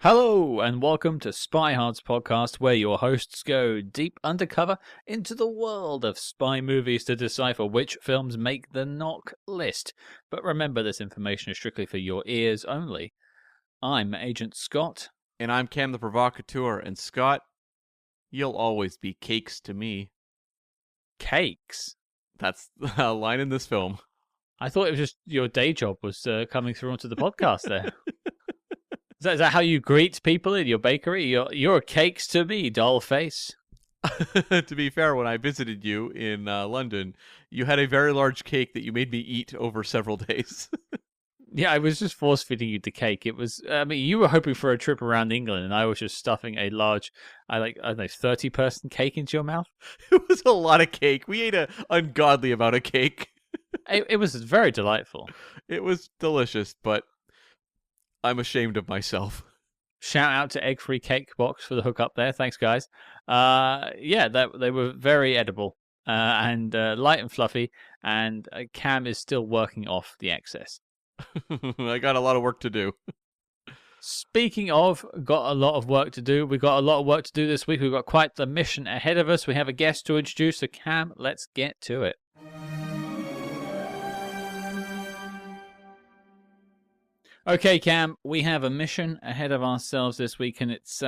Hello and welcome to SpyHards Podcast, where your hosts go deep undercover into the world of spy movies to decipher which films make the knock list. But remember, this information is strictly for your ears only. I'm Agent Scott. And I'm Cam the Provocateur, and Scott, you'll always be cakes to me. Cakes? That's a line in this film. I thought it was just your day job was coming through onto the podcast there. Is that how you greet people in your bakery? You're cakes to me, doll face. To be fair, when I visited you in London, you had a very large cake that you made me eat over several days. Yeah, I was just force feeding you the cake. It was, you were hoping for a trip around England, and I was just stuffing a large, 30-person cake into your mouth. It was a lot of cake. We ate an ungodly amount of cake. It was very delightful. It was delicious, but I'm ashamed of myself. Shout out to Egg Free Cake Box for the hookup there. Thanks, guys. They were very edible and light and fluffy, and Cam is still working off the excess. I got a lot of work to do. Speaking of got a lot of work to do, we've got a lot of work to do this week. We've got quite the mission ahead of us. We have a guest to introduce, so Cam, let's get to it. Okay, Cam, we have a mission ahead of ourselves this week, and it's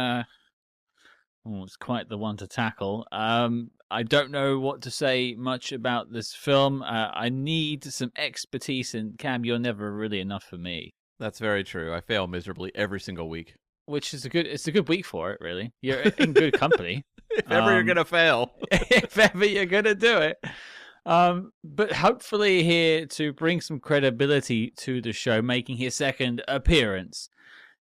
quite the one to tackle. I don't know what to say much about this film. I need some expertise, and Cam, you're never really enough for me. That's very true. I fail miserably every single week. Which is it's a good week for it, really. You're in good company. If ever you're gonna fail. If ever you're gonna do it. But hopefully here to bring some credibility to the show, making his second appearance.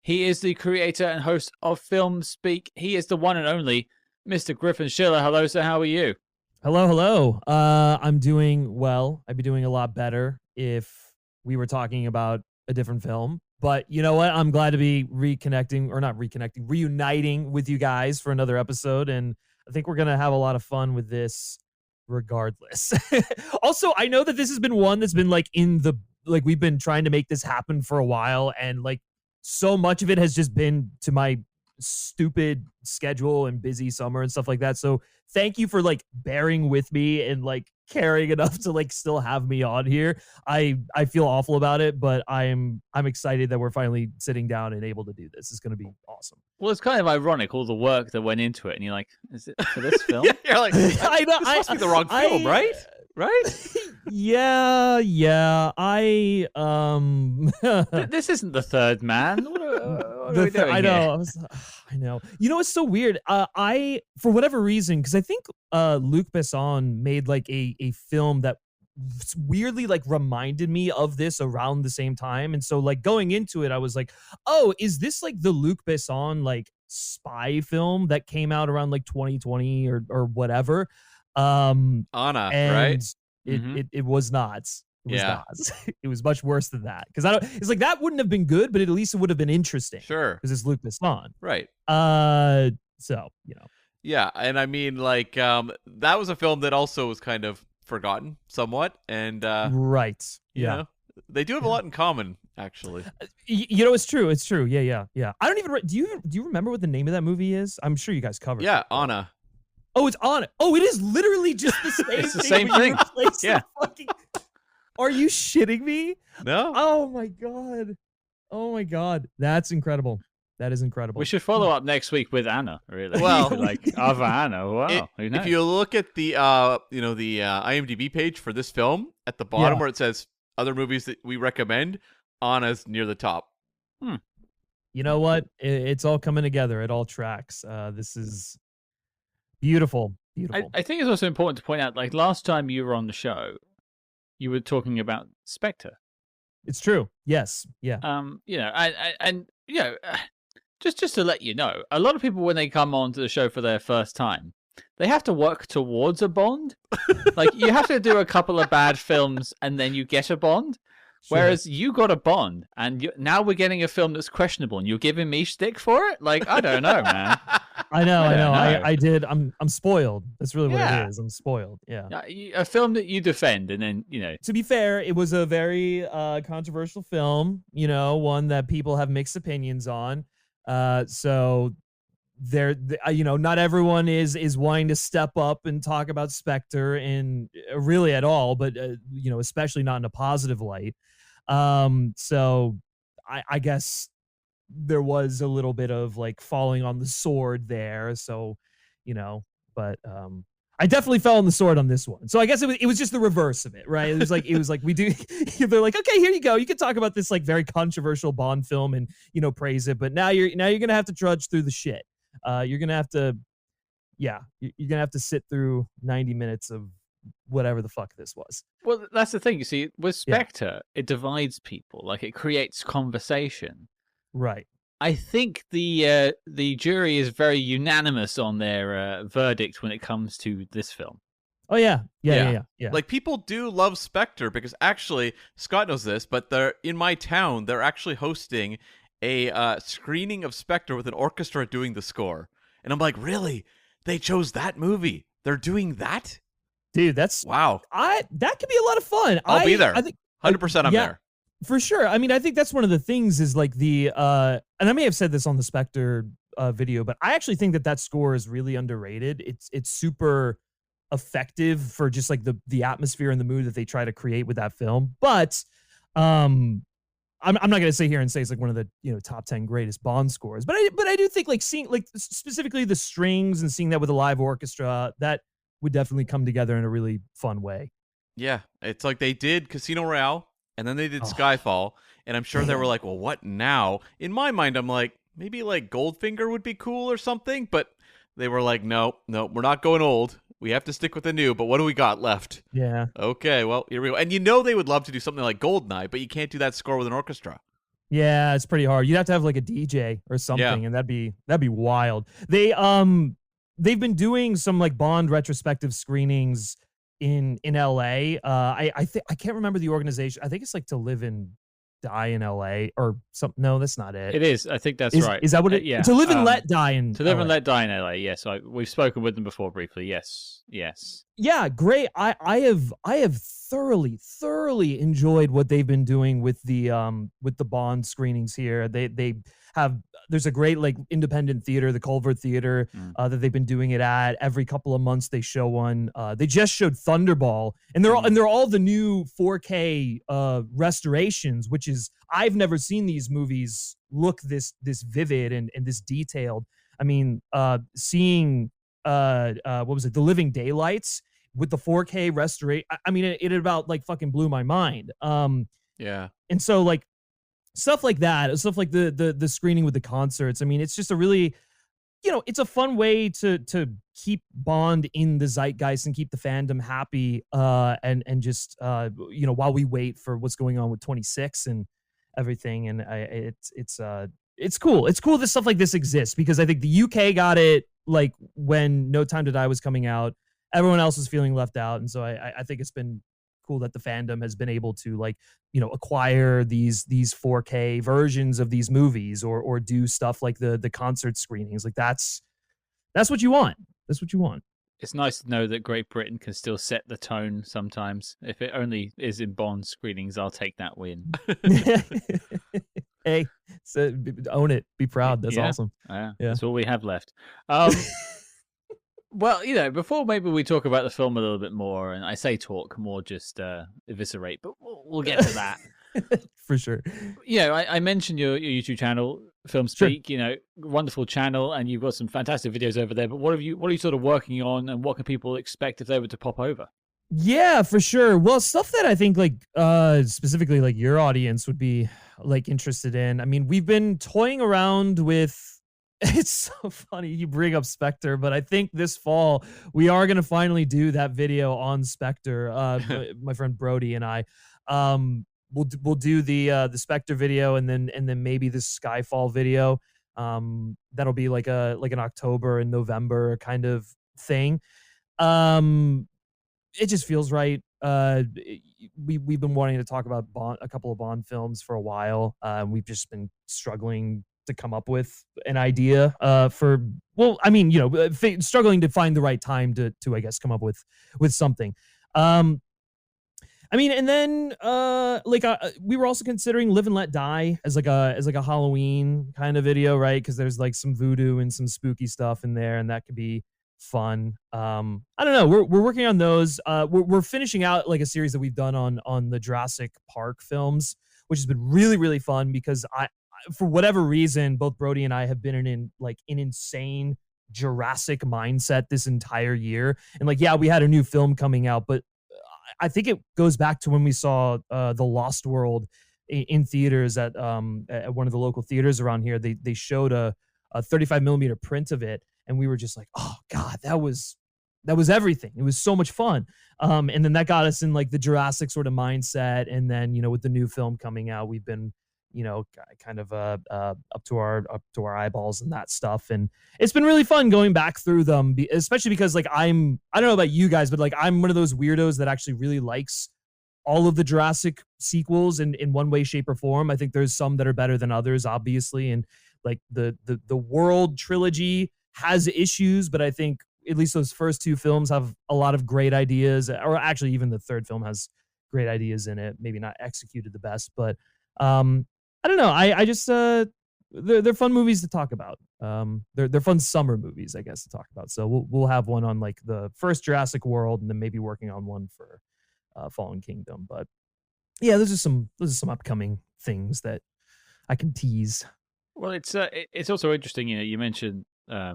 He is the creator and host of FilmSpeak. He is the one and only Mr. Griffin Schiller. Hello, sir. How are you? Hello. I'm doing well. I'd be doing a lot better if we were talking about a different film. But you know what? I'm glad to be reuniting with you guys for another episode. And I think we're going to have a lot of fun with this regardless. Also, I know that this has been one that's been we've been trying to make this happen for a while. And so much of it has just been to my stupid schedule and busy summer and stuff like that. So thank you for bearing with me and caring enough to still have me on here. I feel awful about it, but I'm excited that we're finally sitting down and able to do this. It's going to be awesome. Well, it's kind of ironic, all the work that went into it, and you're like, is it for this film? Yeah, you're like, I know, this must be the wrong film, right? Right? Yeah. This isn't The Third Man. What are we doing I know. here? I know. You know, it's so weird. I for whatever reason, because I think Luc Besson made a film that weirdly reminded me of this around the same time, and so going into it, I was like, oh, is this the Luc Besson spy film that came out around 2020 or whatever? Anna, right? It was not. It was Yeah. not. It was much worse than that. Because it's that wouldn't have been good, but at least it would have been interesting. Sure. Because it's Luc Besson. Right. So, Yeah, and I mean, that was a film that also was kind of forgotten somewhat, and right. you know, they do have a lot in common, actually. It's true. It's true. Yeah. I don't even. Do you remember what the name of that movie is? I'm sure you guys covered. Yeah, it. Anna. Oh, it's Anna. Oh, it is literally just the same. It's the same thing. Yeah. Are you shitting me? No. Oh my god. That's incredible. That is incredible. We should follow up next week with Anna, really. Well, other Anna. Wow. Who knows? If you look at the the IMDb page for this film at the bottom where it says other movies that we recommend, Anna's near the top. You know what? It's all coming together. It all tracks. This is beautiful. I think it's also important to point out, last time you were on the show, you were talking about Spectre. It's true. Yes. Yeah. Just to let you know, a lot of people, when they come onto the show for their first time, they have to work towards a Bond. You have to do a couple of bad films and then you get a Bond. Sure. Whereas you got a Bond, and now we're getting a film that's questionable, and you're giving me shtick for it? I don't know, man. I know. I did. I'm spoiled. That's really what it is. I'm spoiled. Yeah. A film that you defend, and then, To be fair, it was a very controversial film, one that people have mixed opinions on. So there, not everyone is wanting to step up and talk about Spectre in really at all, but especially not in a positive light. So I guess there was a little bit of like falling on the sword there. So, but I definitely fell on the sword on this one. So I guess it was just the reverse of it, right? It was like we do. They're like, okay, here you go. You can talk about this like very controversial Bond film and praise it, but now you're gonna have to trudge through the shit. You're gonna have to, you're gonna have to sit through 90 minutes of whatever the fuck this was. Well, that's the thing. You see, with Spectre, it divides people. Like, it creates conversation. Right. I think the jury is very unanimous on their verdict when it comes to this film. Oh yeah. Like, people do love Spectre because actually, Scott knows this, but they're in my town. They're actually hosting a screening of Spectre with an orchestra doing the score, and I'm like, really? They chose that movie? They're doing that? Dude, that's wow. That could be a lot of fun. I'll be there. I think 100% I'm there. For sure. I mean, I think that's one of the things is like and I may have said this on the Spectre video, but I actually think that score is really underrated. It's super effective for just like the atmosphere and the mood that they try to create with that film. But I'm not going to sit here and say it's like one of the top 10 greatest Bond scores, but I do think like seeing like specifically the strings and seeing that with a live orchestra, that would definitely come together in a really fun way. Yeah, it's like they did Casino Royale and then they did Skyfall, and I'm sure they were like, well, what now? In my mind, I'm like, maybe like Goldfinger would be cool or something, but they were like, no, we're not going old. We have to stick with the new, but what do we got left? Yeah. Okay, well, here we go. And they would love to do something like Goldeneye, but you can't do that score with an orchestra. Yeah, it's pretty hard. You'd have to have like a DJ or something, and that'd be wild. They've been doing some like Bond retrospective screenings in LA. I can't remember the organization. I think it's like To Live and Die in LA or something. No, that's not it. It is. I think that's right. Is that what it? Yeah. To Live and Let Die in. To Live and Let Die in LA. Yes, we've spoken with them before briefly. Yes. Yeah, great. I have thoroughly enjoyed what they've been doing with the Bond screenings here. There's a great like independent theater, the Culver Theater, that they've been doing it at. Every couple of months they show one. They just showed Thunderball, and they're all the new 4K restorations, which is, I've never seen these movies look this vivid and this detailed. I mean, seeing what was it, The Living Daylights with the 4K restoration. I mean, it about like fucking blew my mind. Yeah. And so like stuff like that, stuff like the screening with the concerts. I mean, it's just a really, it's a fun way to keep Bond in the zeitgeist and keep the fandom happy. And just while we wait for what's going on with 26 and everything. And it's cool. It's cool that stuff like this exists, because I think the UK got it like when No Time to Die was coming out. Everyone else was feeling left out, and so I think it's been cool that the fandom has been able to like acquire these 4K versions of these movies or do stuff like the concert screenings. Like that's what you want. That's what you want. It's nice to know that Great Britain can still set the tone sometimes. If it only is in Bond screenings, I'll take that win. Hey, so own it. Be proud. That's awesome. Yeah, that's all we have left. Well, before maybe we talk about the film a little bit more, and I say talk more, just eviscerate, but we'll get to that. For sure. I mentioned your YouTube channel, FilmSpeak. Sure. Wonderful channel, and you've got some fantastic videos over there. But what are you sort of working on, and what can people expect if they were to pop over? Yeah, for sure. Well, stuff that I think like specifically like your audience would be like interested in. I mean, we've been toying around with, it's so funny you bring up Spectre, but I think this fall we are going to finally do that video on Spectre. My friend Brody and I we'll do the Spectre video, and then maybe the Skyfall video. That'll be like an October and November kind of thing. It just feels right. We've been wanting to talk about a couple of Bond films for a while. We've just been struggling to come up with an idea struggling to find the right time to I guess come up with something. I mean, and then we were also considering Live and Let Die as like a Halloween kind of video, right? Because there's like some voodoo and some spooky stuff in there, and that could be fun. I don't know. We're working on those. We're finishing out like a series that we've done on the Jurassic Park films, which has been really, really fun because for whatever reason, both Brody and I have been in an insane Jurassic mindset this entire year. And like, yeah, we had a new film coming out, but I think it goes back to when we saw The Lost World in theaters at one of the local theaters around here. They showed a 35 millimeter print of it, and we were just like, oh God, that was everything. It was so much fun. And then that got us in like the Jurassic sort of mindset. And then, with the new film coming out, we've been, kind of up to our eyeballs and that stuff. And it's been really fun going back through them, especially because like I don't know about you guys, but like I'm one of those weirdos that actually really likes all of the Jurassic sequels in one way, shape, or form. I think there's some that are better than others, obviously. And like the World trilogy has issues, but I think at least those first two films have a lot of great ideas, or actually even the third film has great ideas in it, maybe not executed the best, but I don't know. I just they're fun movies to talk about. They're fun summer movies, I guess, to talk about. So we'll have one on like the first Jurassic World, and then maybe working on one for Fallen Kingdom. But yeah, those are some upcoming things that I can tease. Well, it's also interesting. You mentioned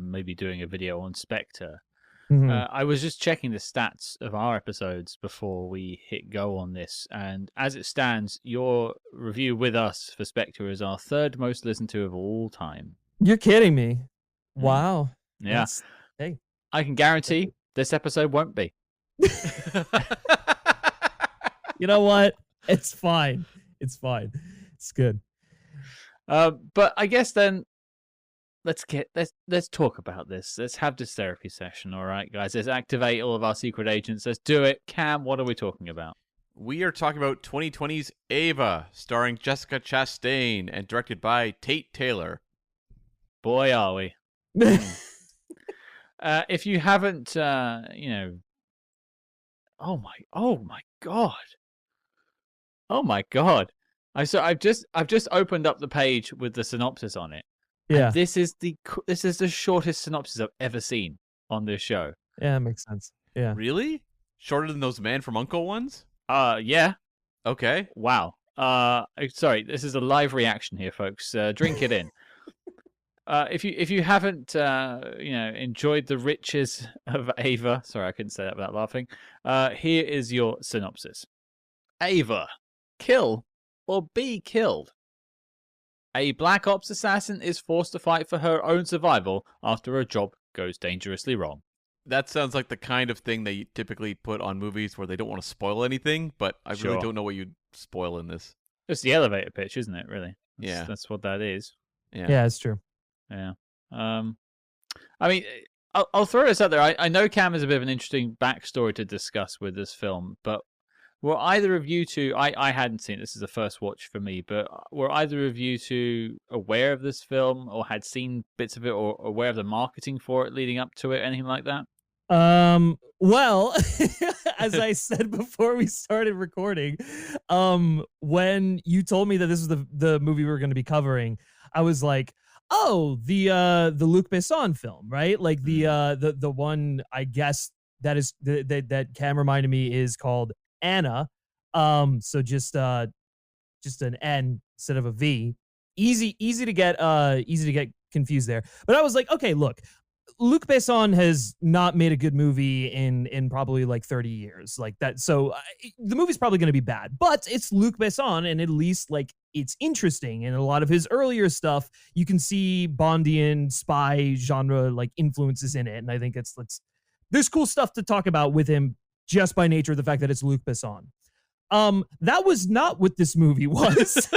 maybe doing a video on Spectre. Mm-hmm. I was just checking the stats of our episodes before we hit go on this, and as it stands, your review with us for Spectre is our third most listened to of all time. You're kidding me. Wow. Yeah. Hey. I can guarantee this episode won't be. You know what? It's fine. It's fine. It's good. But I guess then let's talk about this. Let's have this therapy session, all right, guys. Let's activate all of our secret agents. Let's do it. Cam, what are we talking about? We are talking about 2020's Ava, starring Jessica Chastain and directed by Tate Taylor. Boy, are we. If you haven't, oh my God. I've just opened up the page with the synopsis on it. Yeah. And this is the shortest synopsis I've ever seen on this show. Yeah, it makes sense. Yeah. Really? Shorter than those Man from U.N.C.L.E. ones? Yeah. Okay. Wow. Sorry, this is a live reaction here, folks. Drink it in. If you haven't enjoyed the riches of Ava, sorry, I couldn't say that without laughing. Here is your synopsis. Ava, kill or be killed. A Black Ops assassin is forced to fight for her own survival after a job goes dangerously wrong. That sounds like the kind of thing they typically put on movies where they don't want to spoil anything, but I really don't know what you'd spoil in this. It's the elevator pitch, isn't it, really? Yeah. That's what that is. Yeah, it's true. Yeah. I mean, I'll throw this out there. I know Cam has a bit of an interesting backstory to discuss with this film, but were either of you two, I hadn't seen it, this is the first watch for me, but were either of you two aware of this film or had seen bits of it or aware of the marketing for it leading up to it, anything like that? Well, as I said before we started recording, when you told me that this was the movie we were going to be covering, I was like, oh, the Luc Besson film, right? Like the one, I guess that Cam reminded me is called Anna. So just an N instead of a V. Easy to get confused there. But I was like, okay, look, Luc Besson has not made a good movie in probably like 30 years, like that. So the movie's probably going to be bad, but it's Luc Besson, and at least like it's interesting. And a lot of his earlier stuff, you can see Bondian spy genre like influences in it, and I think there's cool stuff to talk about with him just by nature of the fact that it's Luc Besson. That was not what this movie was.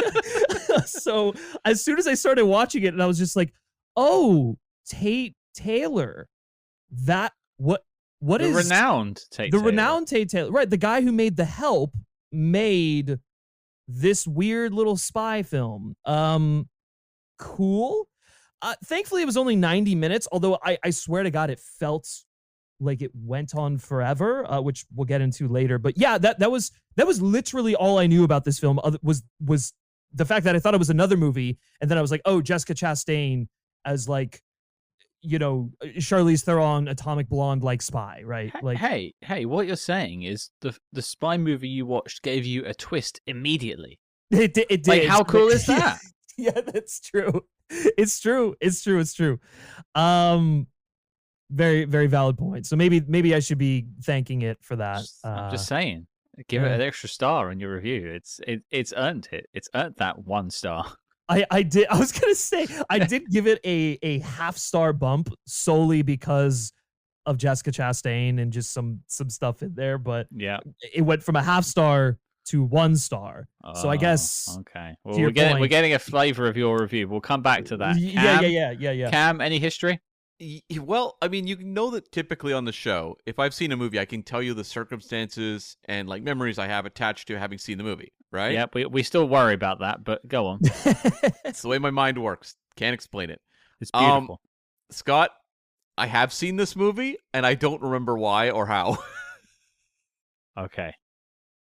So as soon as I started watching it, and I was just like, oh, Tate Taylor, that what the is renowned Tate the Taylor. Renowned Tate Taylor, right? The guy who made The Help made this weird little spy film. Cool. Thankfully, it was only 90 minutes. Although I swear to God, it felt like it went on forever, which we'll get into later. But yeah, that was literally all I knew about this film. Was the fact that I thought it was another movie, and then I was like, oh, Jessica Chastain as like, you know, Charlize Theron, Atomic Blonde like spy, right? Like, hey, what you're saying is the spy movie you watched gave you a twist immediately. It did. Like, how cool is that? Yeah, that's true. It's true. Very, very valid point. So maybe I should be thanking it for that. I'm just saying, give it an extra star in your review. It's earned it. It's earned that 1 star. I did. I was gonna say I did give it a half-star bump solely because of Jessica Chastain and just some stuff in there. But yeah, it went from a half-star to 1 star. So I guess okay. Well, we're getting a flavor of your review. We'll come back to that. Yeah. Cam, any history? Well, I mean, you know that typically on the show, if I've seen a movie, I can tell you the circumstances and like memories I have attached to having seen the movie, right? Yeah, we still worry about that, but go on. It's the way my mind works. Can't explain it. It's beautiful. Scott, I have seen this movie, and I don't remember why or how. Okay.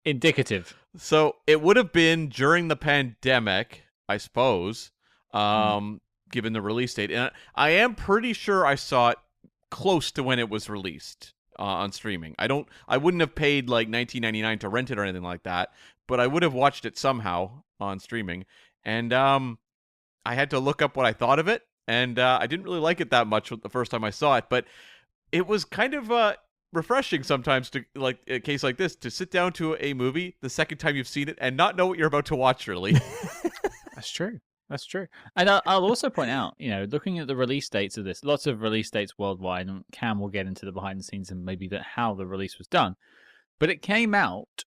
Indicative. So it would have been during the pandemic, I suppose, given the release date. And I am pretty sure I saw it close to when it was released on streaming. I wouldn't have paid like $19.99 to rent it or anything like that, but I would have watched it somehow on streaming. And I had to look up what I thought of it, and I didn't really like it that much the first time I saw it, but it was kind of refreshing sometimes to, like a case like this, to sit down to a movie the second time you've seen it and not know what you're about to watch, really. That's true. And I'll also point out, you know, looking at the release dates of this, lots of release dates worldwide, and Cam will get into the behind the scenes and maybe how the release was done. But it came out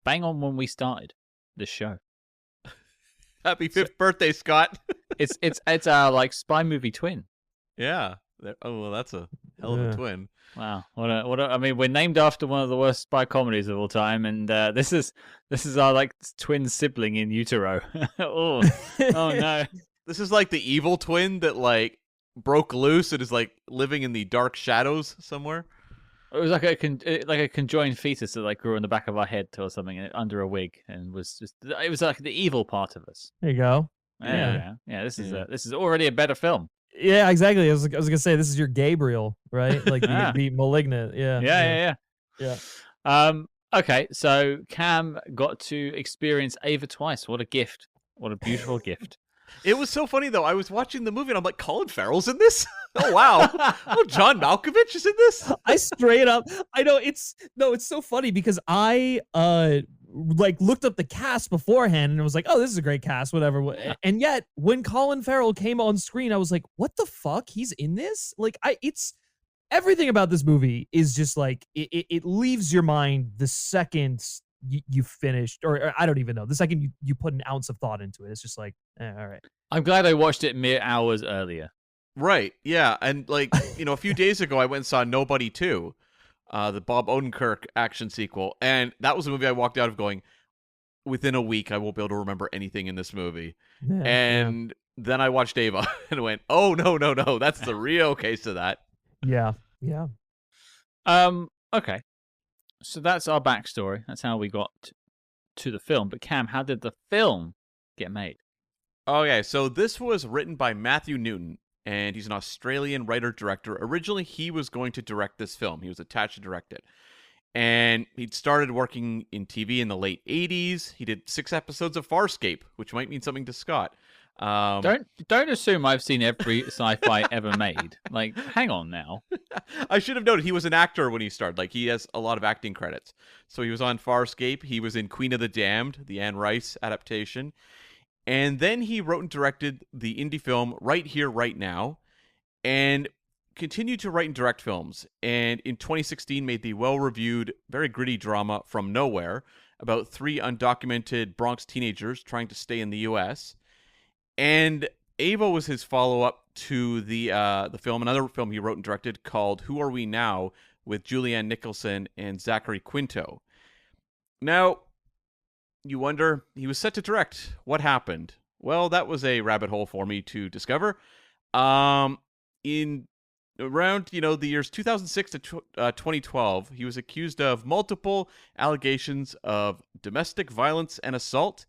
bang on when we started this show. Happy 5th birthday, Scott. It's our like spy movie twin. Yeah. Oh, well, that's a hell of a twin. Wow. I mean, we're named after one of the worst spy comedies of all time, and this is our like twin sibling in utero. Oh no. This is like the evil twin that like broke loose and is like living in the dark shadows somewhere. It was like a conjoined fetus that like grew in the back of our head or something under a wig, and it was like the evil part of us. There you go. Yeah. This is already a better film. Yeah, exactly. I was gonna say this is your Gabriel, right? Like the Malignant. Yeah. Okay, so Cam got to experience Ava twice. What a gift! What a beautiful gift. It was so funny though. I was watching the movie and I'm like, Colin Farrell's in this? Oh wow! Oh, John Malkovich is in this? I straight up. I know it's so funny because I like looked up the cast beforehand and I was like, oh, this is a great cast, whatever. And yet when Colin Farrell came on screen, I was like, what the fuck? He's in this? Like it's everything about this movie is just like it leaves your mind the second you finished, or I don't even know, the second you put an ounce of thought into it. It's just like, all right. I'm glad I watched it mere hours earlier. Right. Yeah. And like, you know, a few days ago I went and saw Nobody 2. The Bob Odenkirk action sequel. And that was a movie I walked out of going, within a week, I won't be able to remember anything in this movie. Yeah, then I watched Ava and went, oh, no. That's the real case of that. Yeah. Okay. So that's our backstory. That's how we got to the film. But Cam, how did the film get made? Okay, so this was written by Matthew Newton, and he's an Australian writer-director. Originally, he was going to direct this film. He was attached to direct it. And he'd started working in TV in the late 80s. He did 6 episodes of Farscape, which might mean something to Scott. Don't assume I've seen every sci-fi ever made. Like, hang on now. I should have noted he was an actor when he started. Like, he has a lot of acting credits. So he was on Farscape. He was in Queen of the Damned, the Anne Rice adaptation. And then he wrote and directed the indie film Right Here, Right Now, and continued to write and direct films. And in 2016 made the well-reviewed, very gritty drama From Nowhere about 3 undocumented Bronx teenagers trying to stay in the U.S. And Ava was his follow-up to the film, another film he wrote and directed called Who Are We Now, with Julianne Nicholson and Zachary Quinto. Now, you wonder, he was set to direct. What happened? Well, that was a rabbit hole for me to discover. In around the years 2006 to 2012, he was accused of multiple allegations of domestic violence and assault,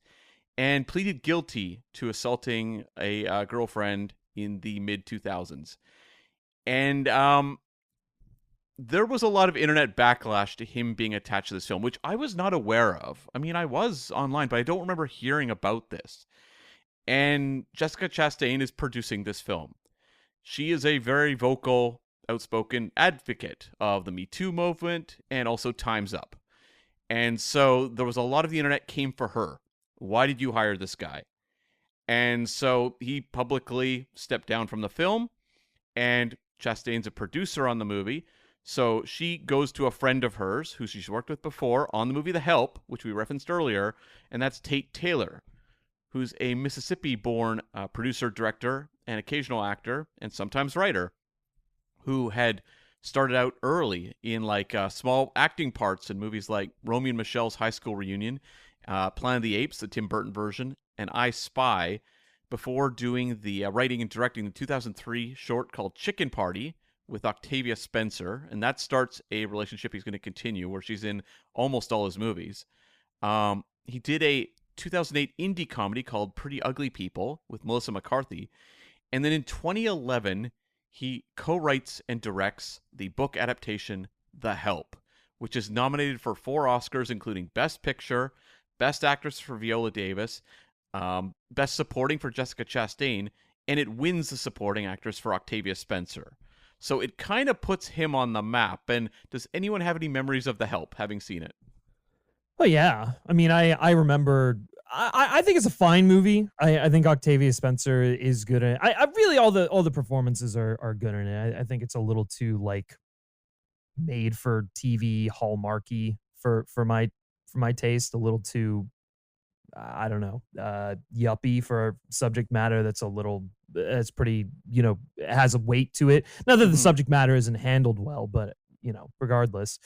and pleaded guilty to assaulting a girlfriend in the mid 2000s. And there was a lot of internet backlash to him being attached to this film, which I was not aware of. I mean, I was online, but I don't remember hearing about this. And Jessica Chastain is producing this film. She is a very vocal, outspoken advocate of the Me Too movement and also Time's Up. And so there was a lot of the internet came for her. Why did you hire this guy? And so he publicly stepped down from the film, and Chastain's a producer on the movie. So she goes to a friend of hers who she's worked with before on the movie The Help, which we referenced earlier, and that's Tate Taylor, who's a Mississippi-born producer, director, and occasional actor, and sometimes writer, who had started out early in small acting parts in movies like Romeo and Michelle's High School Reunion, Planet of the Apes, the Tim Burton version, and I Spy, before doing the writing and directing the 2003 short called Chicken Party with Octavia Spencer, and that starts a relationship he's going to continue, where she's in almost all his movies. He did a 2008 indie comedy called Pretty Ugly People with Melissa McCarthy, and then in 2011, he co-writes and directs the book adaptation The Help, which is nominated for 4 Oscars, including Best Picture, Best Actress for Viola Davis, Best Supporting for Jessica Chastain, and it wins the Supporting Actress for Octavia Spencer. So it kind of puts him on the map. And does anyone have any memories of The Help, having seen it? Oh yeah, I mean, I remember. I think it's a fine movie. I think Octavia Spencer is good in it. I really all the performances are good in it. I think it's a little too made for TV hallmarky for my taste. A little too I don't know, yuppie for a subject matter that's pretty, has a weight to it. Not that the subject matter isn't handled well, but regardless.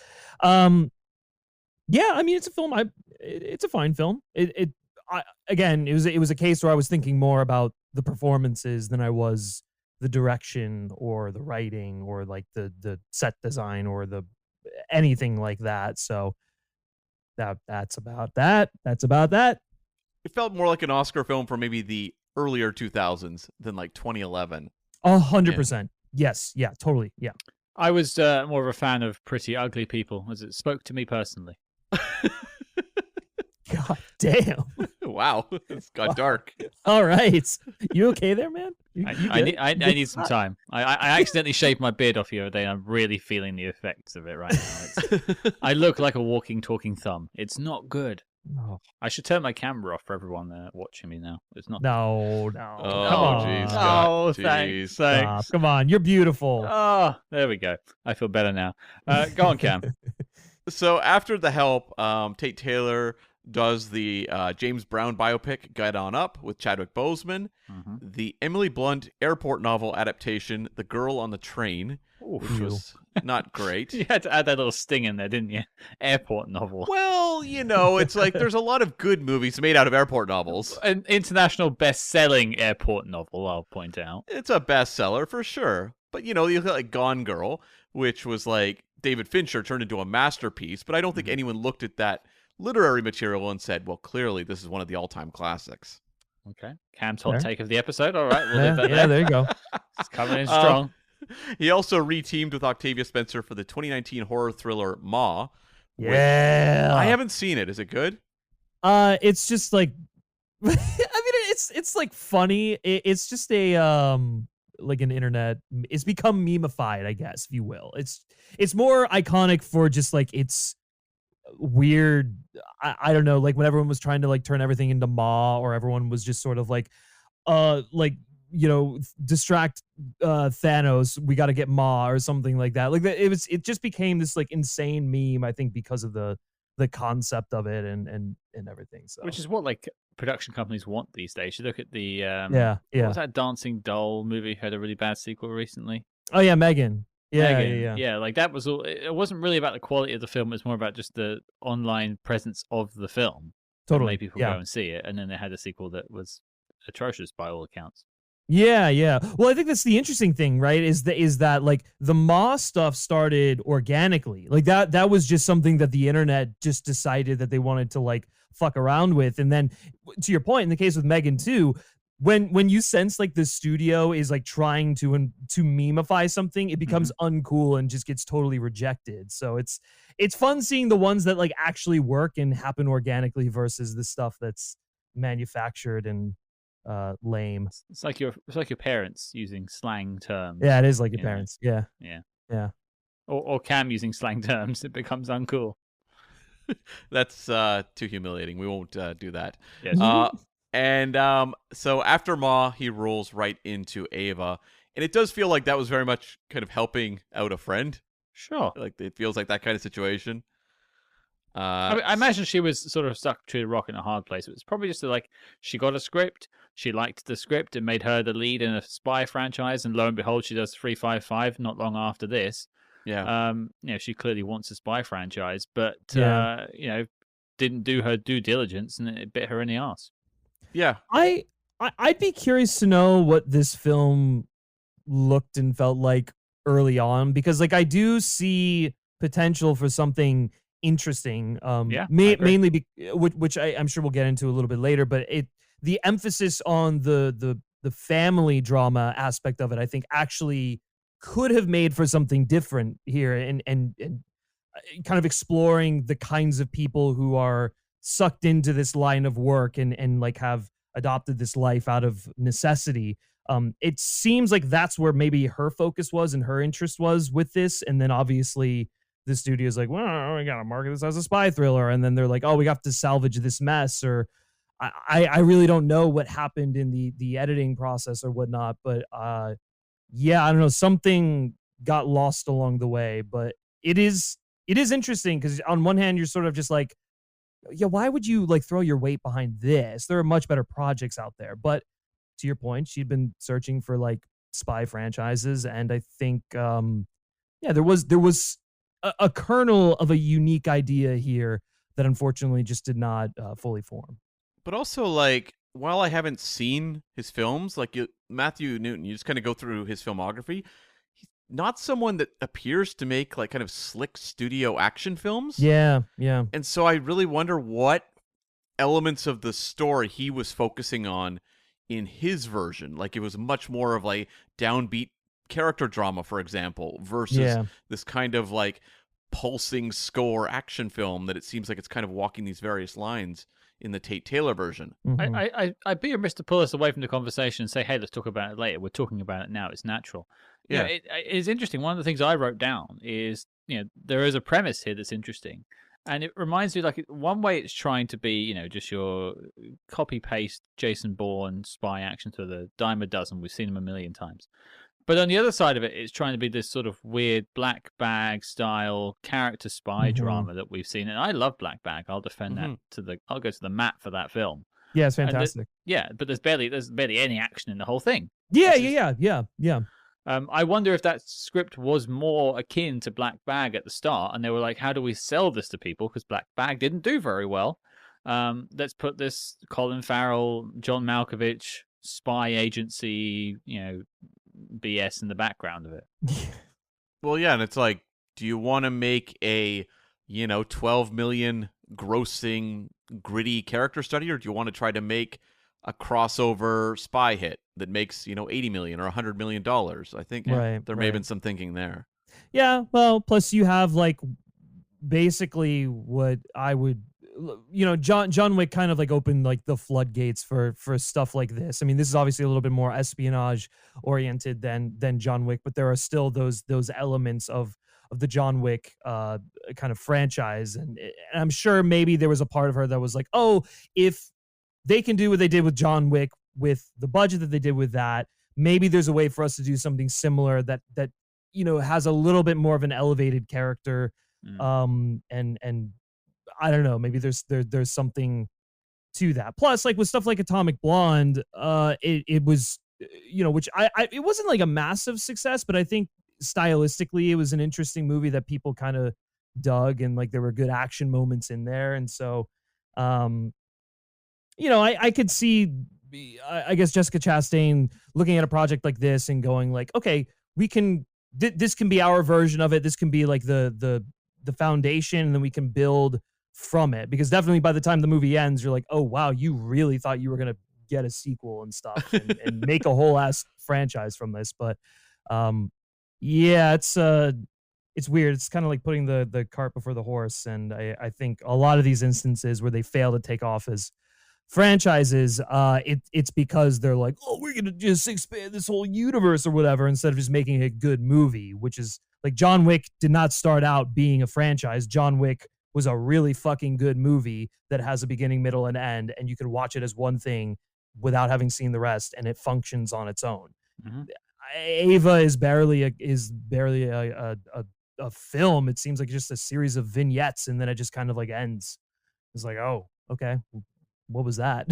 Yeah, I mean, it's a film. It's a fine film. Again, it was a case where I was thinking more about the performances than I was the direction or the writing or the set design or anything like that. So that's about that. That's about that. It felt more like an Oscar film for maybe the earlier 2000s than 2011. 100%. Yes. Yeah, totally. Yeah. I was more of a fan of Pretty Ugly People, as it spoke to me personally. God damn. Wow. It's got dark. All right. You okay there, man? I need some time. I accidentally shaved my beard off the other day, and I'm really feeling the effects of it right now. I look like a walking, talking thumb. It's not good. Oh. I should turn my camera off for everyone watching me now. It's not. No. Oh, Come on. jeez. Oh, Jeez. thanks. Come on. You're beautiful. Oh, there we go. I feel better now. Go on, Cam. So after The Help, Tate Taylor does the James Brown biopic Get On Up with Chadwick Boseman, the Emily Blunt airport novel adaptation The Girl on the Train, which was not great. You had to add that little sting in there, didn't you? Airport novel. Well, it's there's a lot of good movies made out of airport novels. An international best-selling airport novel, I'll point out. It's a bestseller for sure. But, you got Gone Girl, which was David Fincher turned into a masterpiece, but I don't think anyone looked at that literary material and said, well, clearly this is one of the all-time classics. Okay. Cam's hot take of the episode. All right, we'll leave that there you go. It's coming in strong. He also re-teamed with Octavia Spencer for the 2019 horror thriller Ma. Yeah. I haven't seen it. Is it good? It's just I mean, it's funny. It's just a an internet. It's become memeified, I guess, if you will. It's more iconic for just it's weird. I don't know, when everyone was trying to turn everything into Ma, or everyone was just sort of distract Thanos, we got to get Ma, or something like that. It just became this insane meme, I think, because of the concept of it and everything. So, which is what production companies want these days. You look at the what was that Dancing Doll movie, had a really bad sequel recently. Oh yeah, Megan. Yeah. That was all. It wasn't really about the quality of the film. It was more about just the online presence of the film. Totally. Made people go and see it, and then they had a sequel that was atrocious by all accounts. Yeah. Well, I think that's the interesting thing, right? Is that like the Ma stuff started organically. Like that was just something that the internet just decided that they wanted to like fuck around with. And then to your point, in the case with Megan too, when you sense like the studio is like trying to memify something, it becomes uncool and just gets totally rejected. So it's fun seeing the ones that like actually work and happen organically versus the stuff that's manufactured and lame. It's like your parents using slang terms. Yeah, it is like your parents. Yeah. Or Cam using slang terms. It becomes uncool. That's too humiliating. We won't do that. Yes. So after Ma, he rolls right into Ava, and it does feel like that was very much kind of helping out a friend. Sure. Like it feels like that kind of situation. I imagine she was sort of stuck to a rock in a hard place. It was probably just like she got a script, she liked the script, it made her the lead in a spy franchise, and lo and behold, she does 355 not long after this. Yeah. She clearly wants a spy franchise, but didn't do her due diligence, and it bit her in the ass. Yeah. I'd be curious to know what this film looked and felt like early on, because like I do see potential for something interesting. Mainly which I'm sure we'll get into a little bit later, but the emphasis on the family drama aspect of it, I think actually could have made for something different here, and kind of exploring the kinds of people who are sucked into this line of work and like have adopted this life out of necessity. It seems like that's where maybe her focus was and her interest was with this, and then obviously the studio's like, well, we gotta market this as a spy thriller, and then they're like, oh, we got to salvage this mess, or I really don't know what happened in the editing process or whatnot, but yeah, I don't know, something got lost along the way. But it is interesting because on one hand you're sort of just like, yeah, why would you like throw your weight behind this? There are much better projects out there. But to your point, she'd been searching for like spy franchises, and I think there was a kernel of a unique idea here that unfortunately just did not fully form. But also, like, while I haven't seen his films, like Matthew Newton, you just kind of go through his filmography. He's not someone that appears to make like kind of slick studio action films. Yeah. And so I really wonder what elements of the story he was focusing on in his version. Like it was much more of like downbeat character drama, for example, versus this kind of like pulsing score action film that it seems like it's kind of walking these various lines in the Tate Taylor version. Mm-hmm. I'd be remiss to pull us away from the conversation and say, hey, let's talk about it later. We're talking about it now. It's natural. Yeah. It's interesting. One of the things I wrote down is, there is a premise here that's interesting. And it reminds me, like, one way it's trying to be, just your copy-paste Jason Bourne spy action to the dime a dozen. We've seen them a million times. But on the other side of it, it's trying to be this sort of weird black bag style character spy drama that we've seen. And I love Black Bag. I'll defend that I'll go to the mat for that film. Yeah, it's fantastic. But there's barely any action in the whole thing. Yeah. I wonder if that script was more akin to Black Bag at the start, and they were like, how do we sell this to people? Because Black Bag didn't do very well. Let's put this Colin Farrell, John Malkovich, spy agency, BS in the background of it. Well, yeah, and it's like, do you want to make a 12 million grossing gritty character study, or do you want to try to make a crossover spy hit that makes 80 million or 100 million dollars? I think there may have been some thinking there. Yeah, well, plus you have like basically what I would John Wick kind of like opened like the floodgates for stuff like this. I mean, this is obviously a little bit more espionage oriented than John Wick, but there are still those elements of the John Wick kind of franchise, and I'm sure maybe there was a part of her that was like, oh, if they can do what they did with John Wick with the budget that they did with that, maybe there's a way for us to do something similar that has a little bit more of an elevated character, and I don't know, maybe there's something to that. Plus, like with stuff like Atomic Blonde, it was, which it wasn't like a massive success, but I think stylistically it was an interesting movie that people kind of dug, and like there were good action moments in there. And so, I could see I guess Jessica Chastain looking at a project like this and going like, okay, we can this can be our version of it. This can be like the foundation, and then we can build from it. Because definitely by the time the movie ends, you're like, oh wow, you really thought you were gonna get a sequel and stuff and make a whole ass franchise from this. But yeah, it's weird. It's kind of like putting the cart before the horse. And I think a lot of these instances where they fail to take off as franchises, it's because they're like, oh, we're gonna just expand this whole universe or whatever, instead of just making a good movie, which is like John Wick did not start out being a franchise. John Wick was a really fucking good movie that has a beginning, middle, and end, and you could watch it as one thing without having seen the rest, and it functions on its own. Mm-hmm. Ava is barely a film. It seems like just a series of vignettes, and then it just kind of like ends. It's like, oh, okay, what was that?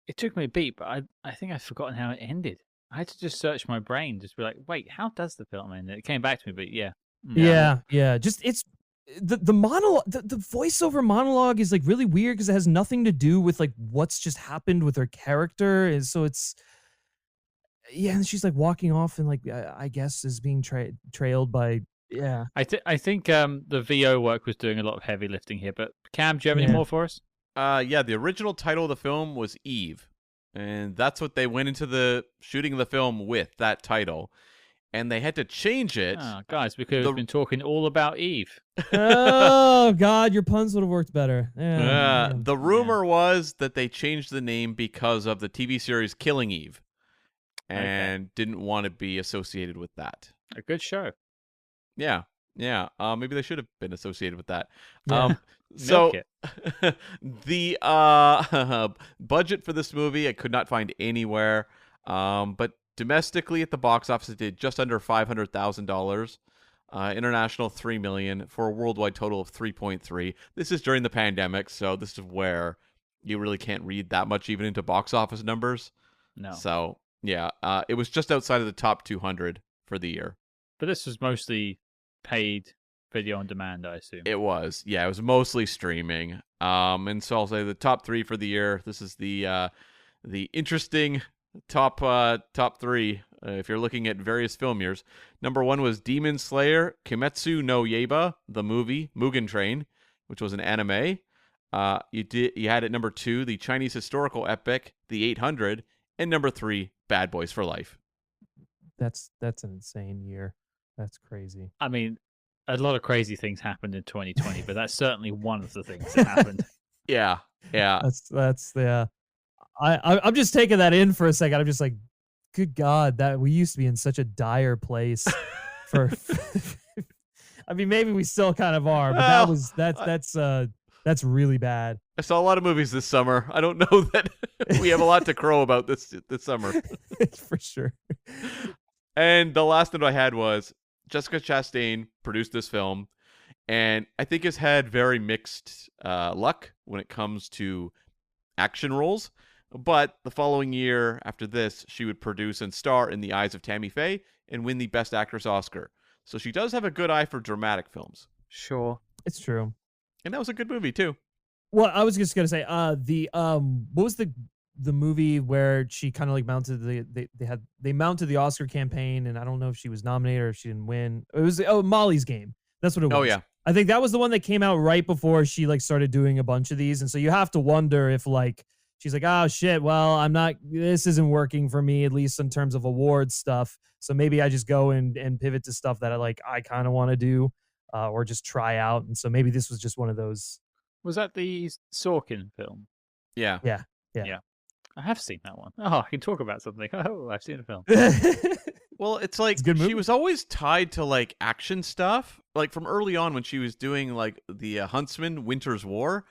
It took me a beat, but I think I'd forgotten how it ended. I had to just search my brain, just be like, wait, how does the film end? It came back to me, but yeah. Yeah. Just it's the monologue, the voiceover monologue is like really weird because it has nothing to do with like what's just happened with her character, and so it's and she's like walking off and like I guess is being trailed by I think the VO work was doing a lot of heavy lifting here. But Cam, do you have any more for us? Yeah, the original title of the film was Eve, and that's what they went into the shooting of the film with, that title. And they had to change it. Oh, guys, we could have been talking all about Eve. Oh, God, your puns would have worked better. The rumor was that they changed the name because of the TV series Killing Eve and didn't want to be associated with that. A good show. Yeah. Maybe they should have been associated with that. Yeah. So the budget for this movie I could not find anywhere. But domestically at the box office, it did just under $500,000. International $3 million for a worldwide total of 3.3. This is during the pandemic, so this is where you really can't read that much even into box office numbers. No. So yeah, it was just outside of the top 200 for the year. But this was mostly paid video on demand, I assume. It was. Yeah, it was mostly streaming. And so I'll say the top 3 for the year. This is the interesting top 3 if you're looking at various film years. Number 1 was Demon Slayer Kimetsu no Yaiba, the movie Mugen Train, which was an anime. You had at number 2 the Chinese historical epic The 800, and number 3 Bad Boys for Life. That's an insane year. That's crazy. I mean, a lot of crazy things happened in 2020, but that's certainly one of the things that happened. Yeah. That's I'm just taking that in for a second. I'm just like, good God, that we used to be in such a dire place for I mean, maybe we still kind of are, but that's really bad. I saw a lot of movies this summer. I don't know that we have a lot to crow about this summer. For sure. And the last note I had was Jessica Chastain produced this film, and I think has had very mixed luck when it comes to action roles. But the following year after this, she would produce and star in The Eyes of Tammy Faye and win the Best Actress Oscar. So she does have a good eye for dramatic films. Sure. It's true. And that was a good movie, too. Well, I was just going to say, what was the movie where she kind of like mounted they mounted the Oscar campaign, and I don't know if she was nominated or if she didn't win. It was Molly's Game. That's what it was. Oh, yeah. I think that was the one that came out right before she like started doing a bunch of these. And so you have to wonder if like, she's like, oh shit, well, this isn't working for me, at least in terms of awards stuff. So maybe I just go and pivot to stuff that I kind of want to do, or just try out. And so maybe this was just one of those. Was that the Sorkin film? Yeah. I have seen that one. Oh, I can talk about something. Oh, I've seen a film. Well, it's like she was always tied to like action stuff, like from early on when she was doing like the Huntsman Winter's War.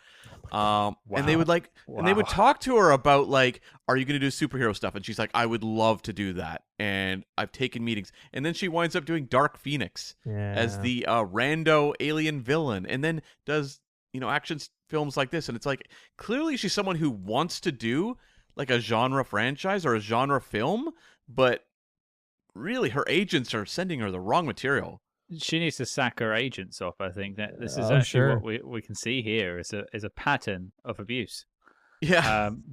And they would and they would talk to her about like, are you going to do superhero stuff? And she's like, I would love to do that. And I've taken meetings. And then she winds up doing Dark Phoenix as the rando alien villain, and then does, action films like this. And it's like, clearly she's someone who wants to do like a genre franchise or a genre film, but really her agents are sending her the wrong material. She needs to sack her agents off. I think that this is actually what we can see here is a pattern of abuse.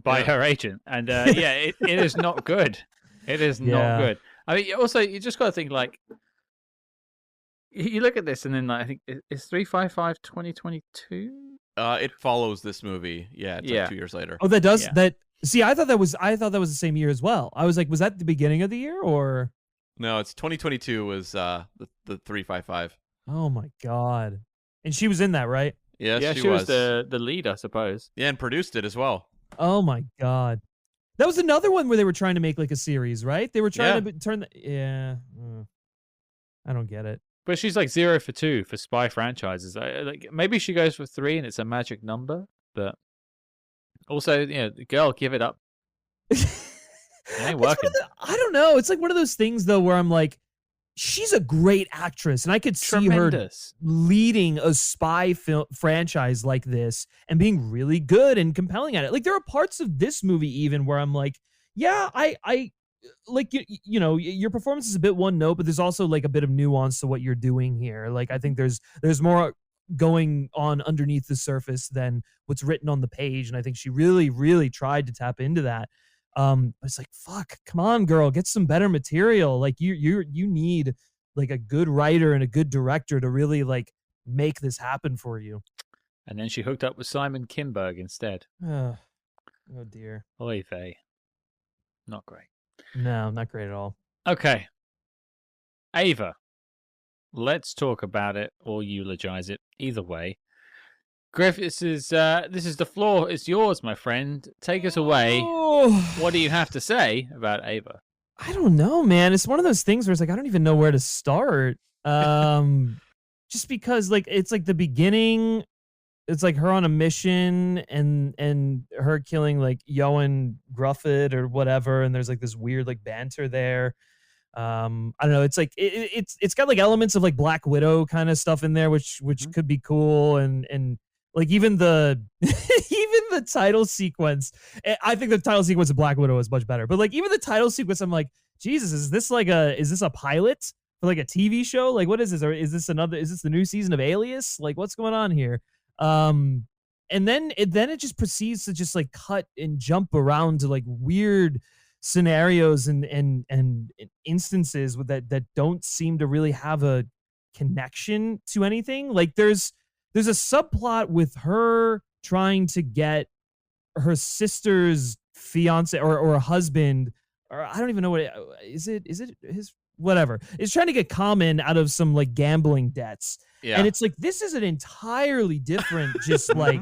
by her agent, and it is not good. It is not good. I mean, also you just got to think like you look at this, and then like, I think it's 355 2022. It follows this movie. Yeah, it's like 2 years later. Oh, that does that. See, I thought that was the same year as well. I was like, was that the beginning of the year or? No, it's 2022 was the 355. Oh my god! And she was in that, right? Yes, yeah, she was the lead, I suppose. Yeah, and produced it as well. Oh my god, that was another one where they were trying to make like a series, right? They were trying to turn the I don't get it. But she's like 0 for 2 for spy franchises. Like maybe she goes for 3 and it's a magic number, but also, girl, give it up. It ain't working. I don't know. It's like one of those things though where I'm like, she's a great actress, and I could see her leading a spy film franchise like this and being really good and compelling at it. Like there are parts of this movie even where I'm like, yeah, I like you know, your performance is a bit one note, but there's also like a bit of nuance to what you're doing here. Like I think there's more going on underneath the surface than what's written on the page, and I think she really tried to tap into that. It's like, fuck, come on, girl, get some better material. Like you need like a good writer and a good director to really like make this happen for you. And then she hooked up with Simon Kinberg instead. Oh dear. Oy vey. Not great. No, not great at all. Okay. Ava. Let's talk about it or eulogize it. Either way. Griff, this is the floor. It's yours, my friend. Take us away. Oh. What do you have to say about Ava? I don't know, man. It's one of those things where it's like I don't even know where to start. Just because like it's like the beginning, it's like her on a mission and her killing like Ioan Gruffudd or whatever, and there's like this weird like banter there. I don't know. It's like it's got like elements of like Black Widow kind of stuff in there, which could be cool, and like even the even the title sequence. I think the title sequence of Black Widow is much better, but like even the title sequence, I'm like, Jesus, is this a pilot for like a TV show? Like what is this? Or is this the new season of Alias? Like what's going on here? And then it just proceeds to just like cut and jump around to like weird scenarios and instances with that don't seem to really have a connection to anything. Like there's a subplot with her trying to get her sister's fiance or husband, or I don't even know what is it his whatever, is trying to get Common out of some like gambling debts. Yeah. And it's like, this is an entirely different, just like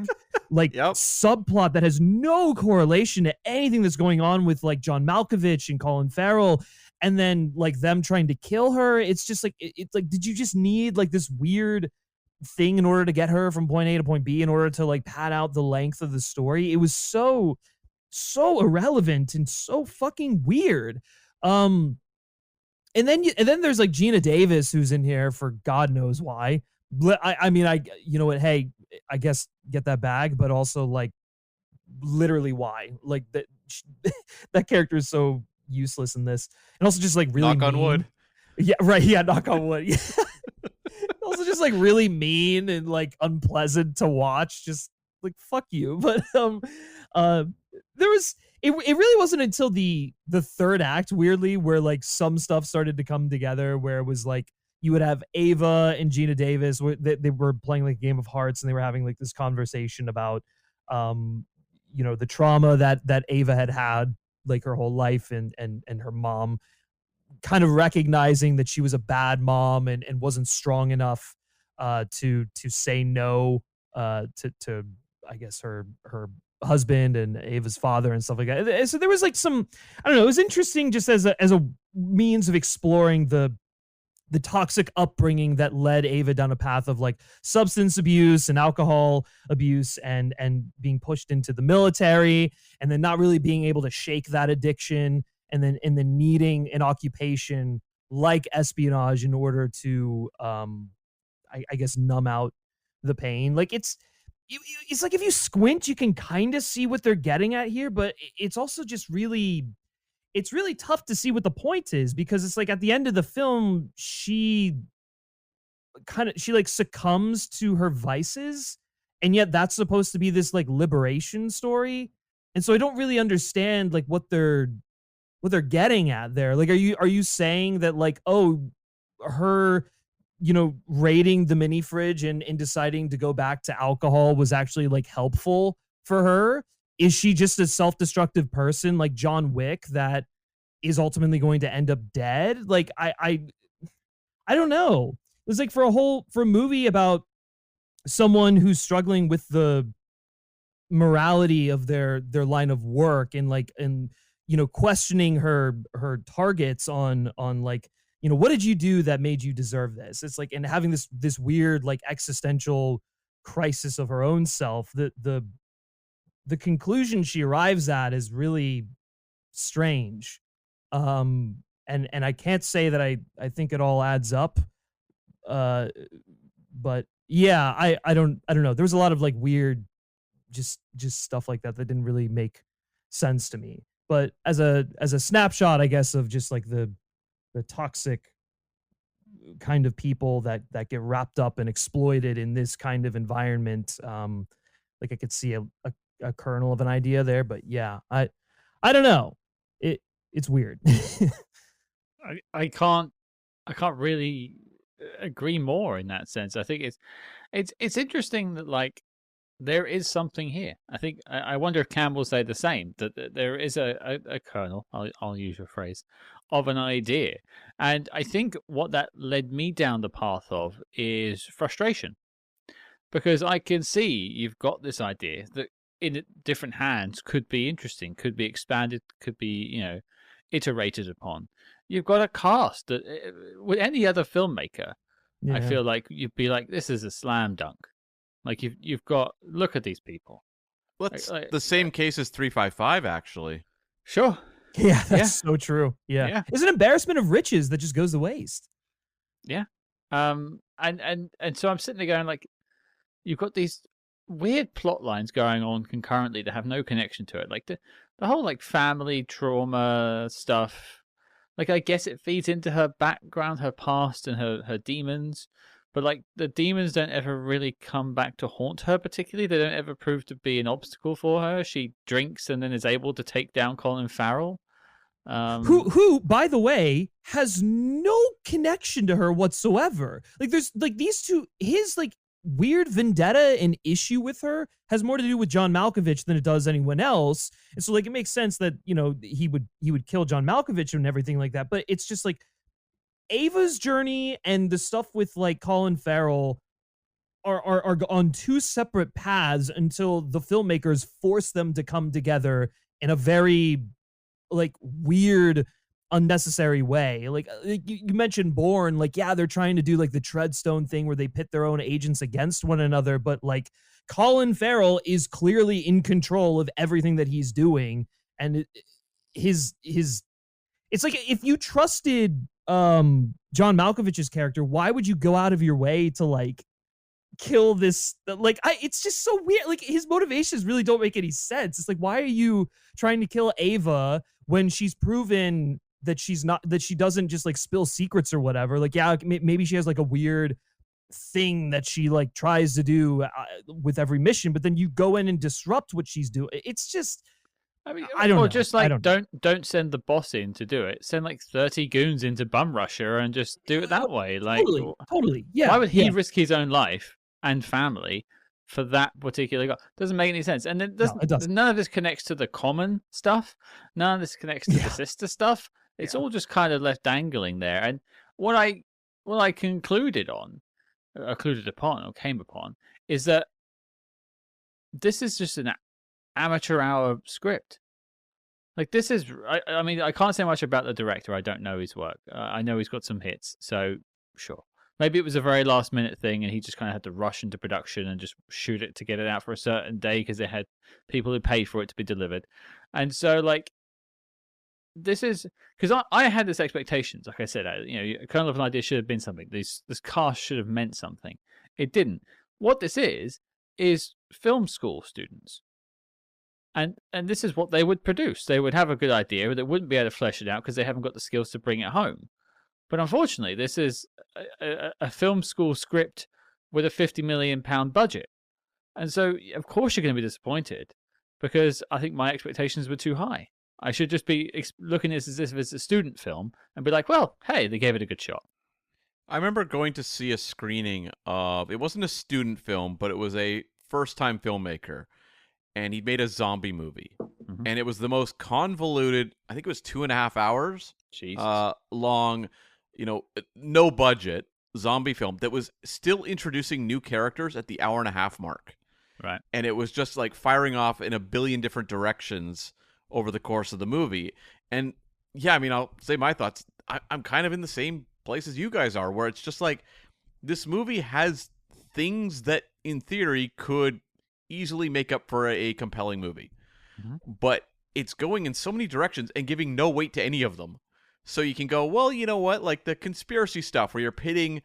subplot that has no correlation to anything that's going on with like John Malkovich and Colin Farrell. And then like them trying to kill her. It's just like, it's like, did you just need like this weird thing in order to get her from point A to point B in order to like pad out the length of the story? It was so irrelevant and so fucking weird. And then there's like Geena Davis, who's in here for God knows why. I mean, you know what? Hey, I guess get that bag, but also like literally why? Like that character is so useless in this, and also just like really knock on wood. Yeah, right. Yeah, knock on wood. Yeah. Also just like really mean and like unpleasant to watch. Just like fuck you. But there was. It really wasn't until the third act, weirdly, where like some stuff started to come together, where it was like you would have Ava and Geena Davis, they were playing like Game of Hearts, and they were having like this conversation about you know, the trauma that Ava had like her whole life, and her mom kind of recognizing that she was a bad mom and wasn't strong enough to say no to I guess her husband and Ava's father and stuff like that. So there was like some, I don't know, it was interesting just as a means of exploring the toxic upbringing that led Ava down a path of like substance abuse and alcohol abuse and being pushed into the military, and then not really being able to shake that addiction, and then needing an occupation like espionage in order to I guess numb out the pain. Like it's like if you squint, you can kind of see what they're getting at here, but it's also just it's really tough to see what the point is, because it's like at the end of the film, she like succumbs to her vices, and yet that's supposed to be this like liberation story. And so I don't really understand like what they're getting at there. Like, are you saying that like, oh, her, raiding the mini fridge and deciding to go back to alcohol was actually like helpful for her? Is she just a self-destructive person like John Wick that is ultimately going to end up dead? Like, I don't know. It was like for a movie about someone who's struggling with the morality of their line of work and questioning her targets on like, what did you do that made you deserve this? It's like, and having this weird like existential crisis of her own self. The conclusion she arrives at is really strange. And I can't say that I think it all adds up. But yeah, I don't know. There was a lot of like weird just stuff like that didn't really make sense to me. But as a snapshot, I guess, of just like the toxic kind of people that get wrapped up and exploited in this kind of environment, like I could see a kernel of an idea there. But yeah, I don't know. It's weird. I can't really agree more in that sense. I think it's interesting that like there is something here. I think I wonder if Cam will say the same, that there is a kernel, I'll use your phrase, of an idea. And I think what that led me down the path of is frustration. Because I can see you've got this idea that in different hands could be interesting, could be expanded, could be, iterated upon. You've got a cast that with any other filmmaker, I feel like you'd be like, this is a slam dunk. Like you've got, look at these people. Well, it's the same case as 355, actually. Sure. Yeah, that's so true. Yeah. It's an embarrassment of riches that just goes to waste. Yeah. And so I'm sitting there going like, you've got these weird plot lines going on concurrently that have no connection to it. Like the whole like family trauma stuff. Like I guess it feeds into her background, her past, and her demons. But like the demons don't ever really come back to haunt her particularly. They don't ever prove to be an obstacle for her. She drinks and then is able to take down Colin Farrell. Who, by the way, has no connection to her whatsoever. Like there's like these two, his like weird vendetta and issue with her has more to do with John Malkovich than it does anyone else. And so like it makes sense that, he would kill John Malkovich and everything like that. But it's just like Ava's journey and the stuff with like Colin Farrell are on two separate paths until the filmmakers force them to come together in a very like weird, unnecessary way. Like you mentioned Bourne, like, yeah, they're trying to do like the Treadstone thing where they pit their own agents against one another. But like Colin Farrell is clearly in control of everything that he's doing. And it's like, if you trusted John Malkovich's character, why would you go out of your way to like kill this? Like, it's just so weird. Like his motivations really don't make any sense. It's like, why are you trying to kill Ava when she's proven that she doesn't just like spill secrets or whatever? Like, yeah, maybe she has like a weird thing that she like tries to do with every mission, but then you go in and disrupt what she's doing. It's just, I mean, I don't know. Just like don't send the boss in to do it. Send like 30 goons in to bum rush her and just do it that way. Like totally. Yeah. Why would he risk his own life and family for that particular guy? Doesn't make any sense. And then none of this connects to the common stuff. None of this connects to the sister stuff. It's all just kind of left dangling there. And what I concluded upon or came upon is that this is just an amateur hour script. Like this is, I mean, I can't say much about the director. I don't know his work. I know he's got some hits, so sure. Maybe it was a very last minute thing and he just kind of had to rush into production and just shoot it to get it out for a certain day because they had people who paid for it to be delivered. And so like, this is, because I had this expectations, like I said, a kernel of an idea should have been something. This cast should have meant something. It didn't. What this is film school students. And this is what they would produce. They would have a good idea, but they wouldn't be able to flesh it out because they haven't got the skills to bring it home. But unfortunately, this is a film school script with a £50 million budget. And so, of course, you're going to be disappointed. because I think my expectations were too high. I should just be looking at this as if it's a student film and be like, well, hey, they gave it a good shot. I remember going to see a screening of, it wasn't a student film, but it was a first-time filmmaker, and he'd made a zombie movie. Mhm. And it was the most convoluted, I think it was 2.5 hours long, no budget zombie film that was still introducing new characters at the 1.5 hour mark. Right. And it was just like firing off in a billion different directions over the course of the movie. And yeah, I mean, I'll say my thoughts. I'm kind of in the same place as you guys are, where it's just like this movie has things that in theory could easily make up for a compelling movie. Mm-hmm. But it's going in so many directions and giving no weight to any of them. So you can go, well, you know what? Like the conspiracy stuff where you're pitting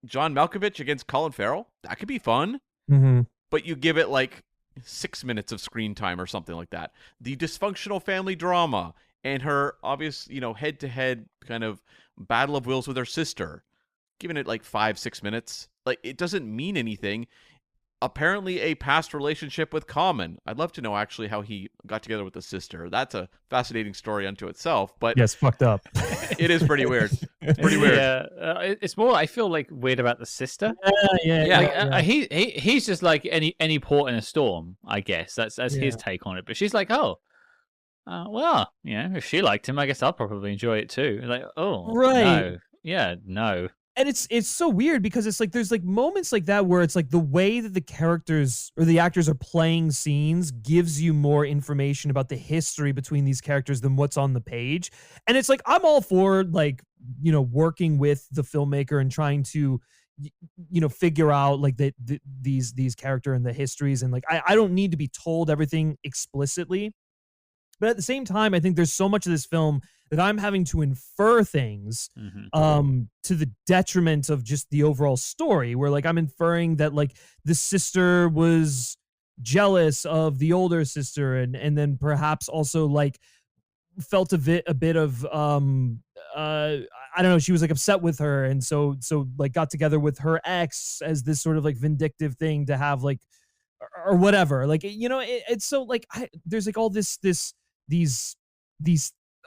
John Malkovich against Colin Farrell. That could be fun. Mm-hmm. But you give it like 6 minutes of screen time or something like that. The dysfunctional family drama and her obvious, head-to-head kind of battle of wills with her sister. Giving it like 5-6 minutes. Like, it doesn't mean anything. Apparently a past relationship with Common. I'd love to know actually how he got together with the sister. That's a fascinating story unto itself, but Yes, fucked up. it is pretty weird. It's pretty weird. Yeah, it's more. I feel like weird about the sister. Yeah. He's just like any port in a storm. I guess that's his take on it. But she's like, well, if she liked him, I guess I'll probably enjoy it too. Like, oh, right. no. And it's so weird because it's like there's like moments like that where it's like the way that the characters or the actors are playing scenes gives you more information about the history between these characters than what's on the page. And it's like I'm all for like, working with the filmmaker and trying to figure out like these character and the histories, and like I don't need to be told everything explicitly. But at the same time, I think there's so much of this film that I'm having to infer things to the detriment of just the overall story, where like I'm inferring that like the sister was jealous of the older sister and then perhaps also like felt a bit of I don't know, she was like upset with her and so like got together with her ex as this sort of like vindictive thing to have like or whatever. Like it's so like there's like all these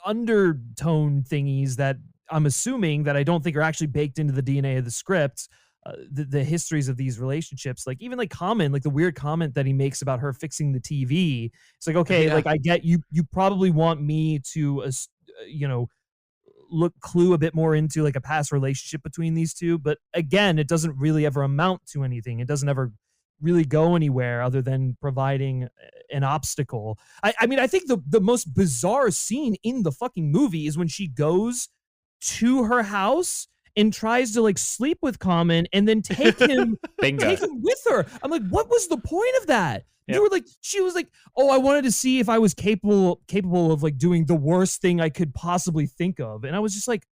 undertone thingies that I'm assuming that I don't think are actually baked into the DNA of the script. The histories of these relationships, like even like Common, like the weird comment that he makes about her fixing the TV. It's like, okay, like I get you probably want me to clue a bit more into like a past relationship between these two, but again, it doesn't really ever amount to anything. It doesn't ever really go anywhere other than providing an obstacle. I mean, I think the most bizarre scene in the fucking movie is when she goes to her house and tries to like sleep with Common and then take him with her. I'm like, what was the point of that? Yep. She was like, oh, I wanted to see if I was capable of like doing the worst thing I could possibly think of. And I was just like,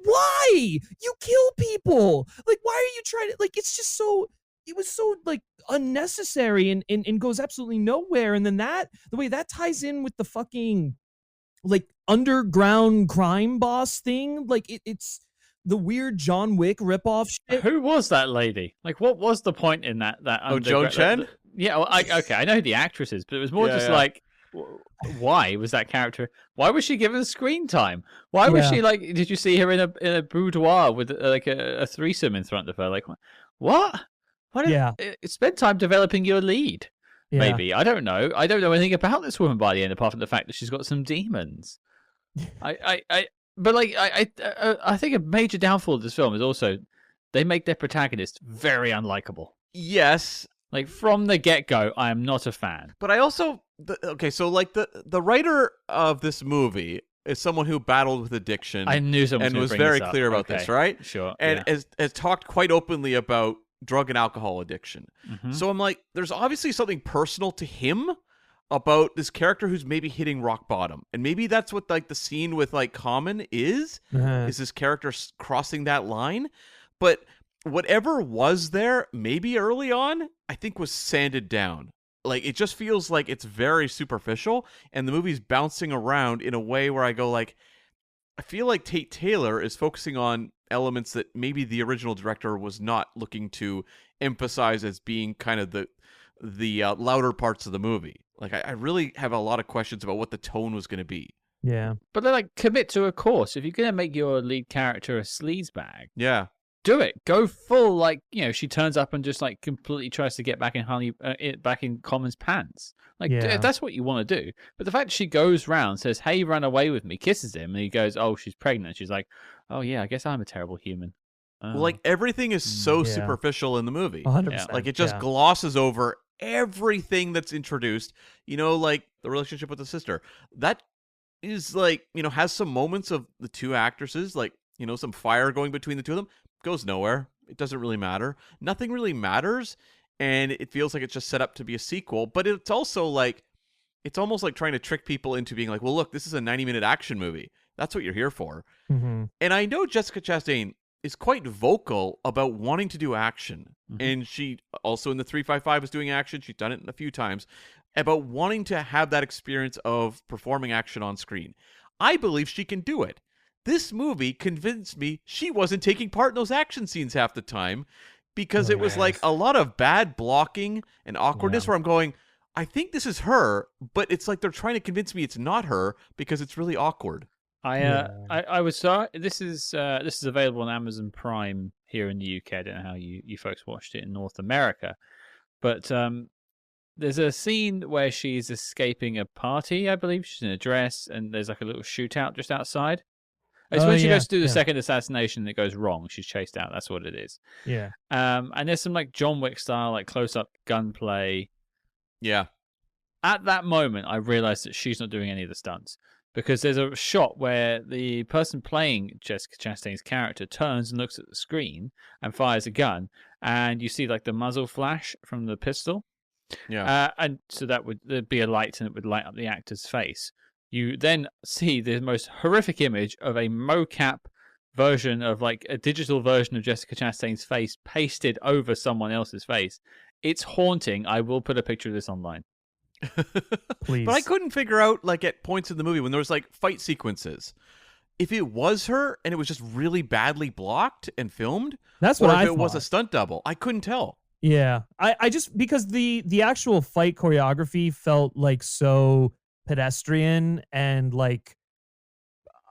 why? You kill people. Like, why are you trying to, like, it's just so, it was so like unnecessary and goes absolutely nowhere. And then the way that ties in with the fucking like underground crime boss thing, like it's the weird John Wick ripoff shit. Who was that lady? Like, what was the point in that? Joan Chen? Yeah, well, okay, I know who the actress is, but it was more like, why was that character? Why was she given screen time? Why was she like? Did you see her in a boudoir with like a threesome in front of her? Like, what? Spend time developing your lead. Yeah. Maybe I don't know. I don't know anything about this woman by the end, apart from the fact that she's got some demons. But like I think a major downfall of this film is also they make their protagonist very unlikable. Yes, like from the get-go, I am not a fan. But I also so like the writer of this movie is someone who battled with addiction. I knew someone and was very clear about this, right? Sure, and has talked quite openly about drug and alcohol addiction. Mm-hmm. So I'm like, there's obviously something personal to him about this character who's maybe hitting rock bottom, and maybe that's what like the scene with like Common is this character crossing that line. But whatever was there, maybe early on, I think was sanded down. Like it just feels like it's very superficial, and the movie's bouncing around in a way where I go like, I feel like Tate Taylor is focusing on elements that maybe the original director was not looking to emphasize as being kind of the louder parts of the movie. Like, I really have a lot of questions about what the tone was going to be. Yeah. But they're like, commit to a course. If you're going to make your lead character a sleazebag, Yeah. do it. Go full, like, she turns up and just like completely tries to get back in Colin's pants. Like, if that's what you want to do. But the fact that she goes round, says, "Hey, run away with me," kisses him, and he goes, "Oh, she's pregnant." She's like, "Oh yeah, I guess I'm a terrible human." Well, like, everything is so superficial in the movie. 100%. Like, it just glosses over everything that's introduced. Like the relationship with the sister. That is like, has some moments of the two actresses, like, some fire going between the two of them. Goes nowhere. It doesn't really matter. Nothing really matters. And it feels like it's just set up to be a sequel. But it's also like, it's almost like trying to trick people into being like, well, look, this is a 90-minute action movie. That's what you're here for. Mm-hmm. And I know Jessica Chastain is quite vocal about wanting to do action. Mm-hmm. And she also in the 355 is doing action. She's done it a few times. About wanting to have that experience of performing action on screen. I believe she can do it. This movie convinced me she wasn't taking part in those action scenes half the time because it was like a lot of bad blocking and awkwardness where I'm going, I think this is her, but it's like they're trying to convince me it's not her because it's really awkward. I was sorry. This is available on Amazon Prime here in the UK. I don't know how you folks watched it in North America, but there's a scene where she's escaping a party. I believe she's in a dress, and there's like a little shootout just outside. It's when she goes to do the second assassination that goes wrong. She's chased out. That's what it is. Yeah. And there's some like John Wick style, like close up gunplay. Yeah. At that moment, I realized that she's not doing any of the stunts because there's a shot where the person playing Jessica Chastain's character turns and looks at the screen and fires a gun, and you see like the muzzle flash from the pistol. Yeah. And so there'd be a light and it would light up the actor's face. You then see the most horrific image of a mocap version of like a digital version of Jessica Chastain's face pasted over someone else's face. It's haunting. I will put a picture of this online. Please. But I couldn't figure out, like, at points in the movie when there was like fight sequences, if it was her and it was just really badly blocked and filmed, that's what or I if thought. It was a stunt double. I couldn't tell. Yeah, I just because the actual fight choreography felt like so pedestrian and like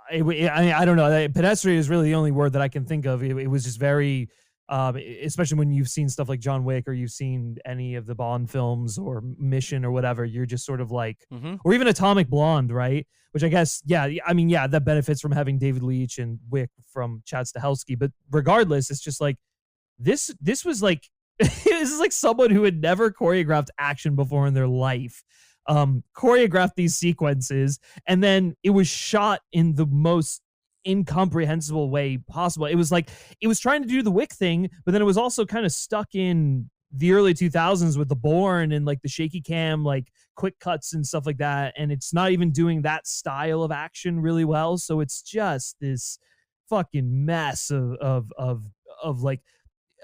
I don't know. Pedestrian is really the only word that I can think of. It was just very, especially when you've seen stuff like John Wick or you've seen any of the Bond films or Mission or whatever. You're just sort of like, or even Atomic Blonde, right? Which I guess, that benefits from having David Leitch and Wick from Chad Stahelski. But regardless, it's just like this was like this is like someone who had never choreographed action before in their life. Choreographed these sequences, and then it was shot in the most incomprehensible way possible. It was like it was trying to do the Wick thing, but then it was also kind of stuck in the early 2000s with the Bourne and like the shaky cam, like quick cuts and stuff like that. And it's not even doing that style of action really well. So it's just this fucking mess of like,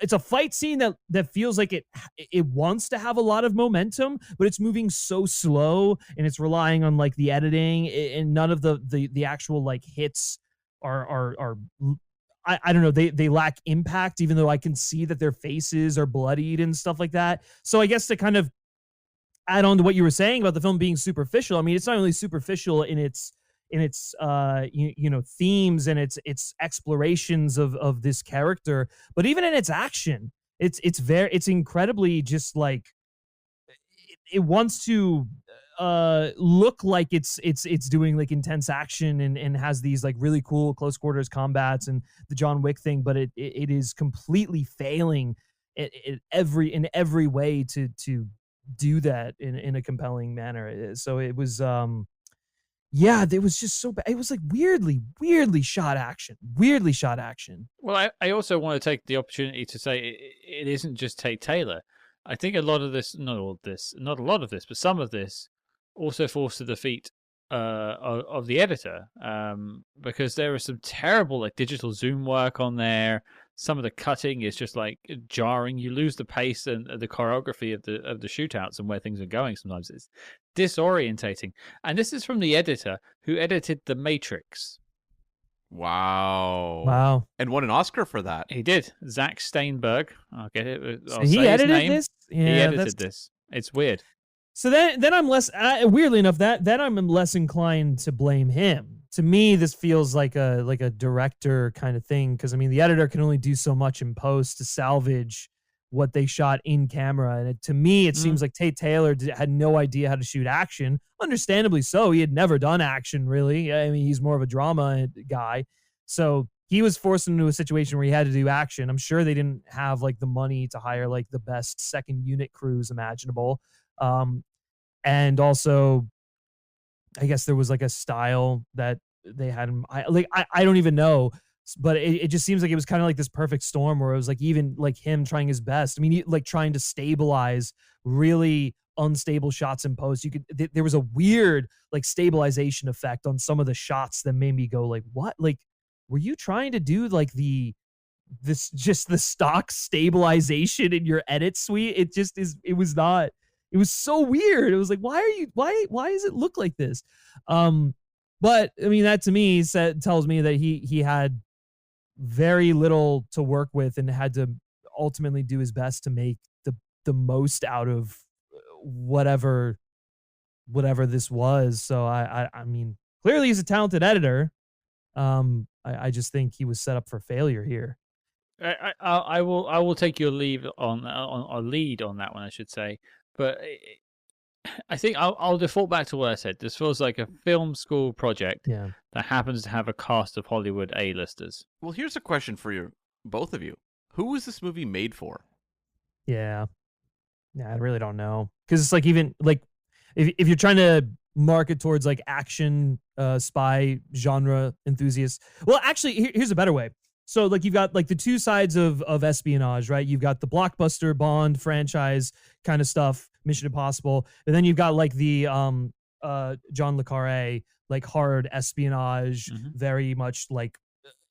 it's a fight scene that feels like it wants to have a lot of momentum, but it's moving so slow and it's relying on like the editing, and none of the actual like hits are I don't know, they lack impact, even though I can see that their faces are bloodied and stuff like that. So I guess to kind of add on to what you were saying about the film being superficial, I mean, it's not only superficial in its themes and its explorations of this character, but even in its action, it's incredibly just like it wants to look like it's doing like intense action and has these like really cool close quarters combats and the John Wick thing, but it is completely failing in every way to do that in a compelling manner. So it was it was just so bad. It was like weirdly shot action. Well, I also want to take the opportunity to say it isn't just Tate Taylor. I think a lot of this, not a lot of this, but some of this also falls to the feet of the editor, because there is some terrible like digital zoom work on there. Some of the cutting is just like jarring. You lose the pace and the choreography of the shootouts and where things are going. Sometimes it's disorientating. And this is from the editor who edited The Matrix. Wow. And won an Oscar for that. He did. Zach Steinberg. I'll get it. He edited this? Yeah, he edited this. It's weird. So then I'm less weirdly enough that I'm less inclined to blame him. To me, this feels like a director kind of thing, because I mean the editor can only do so much in post to salvage what they shot in camera, and to me it seems like Tate Taylor had no idea how to shoot action. Understandably so, he had never done action really. I mean, he's more of a drama guy, so he was forced into a situation where he had to do action. I'm sure they didn't have like the money to hire like the best second unit crews imaginable. And also, I guess there was like a style that they had. I don't even know, but it just seems like it was kind of like this perfect storm where it was like even like him trying his best. I mean, like trying to stabilize really unstable shots in post. There was a weird like stabilization effect on some of the shots that made me go like, what? Like, were you trying to do like the stock stabilization in your edit suite? It was not. It was so weird. It was like, why does it look like this? But I mean, that to me tells me that he had very little to work with and had to ultimately do his best to make the most out of whatever this was. So I mean, clearly he's a talented editor. I just think he was set up for failure here. I will take your lead on that one, I should say. But I think I'll default back to what I said. This feels like a film school project that happens to have a cast of Hollywood A-listers. Well, here's a question for you, both of you. Who was this movie made for? Yeah, I really don't know. Because it's like, even like if you're trying to market towards like action spy genre enthusiasts. Well, actually, here's a better way. So like you've got like the two sides of espionage, right? You've got the blockbuster Bond franchise kind of stuff, Mission Impossible, and then you've got like the John le Carré, like hard espionage, very much like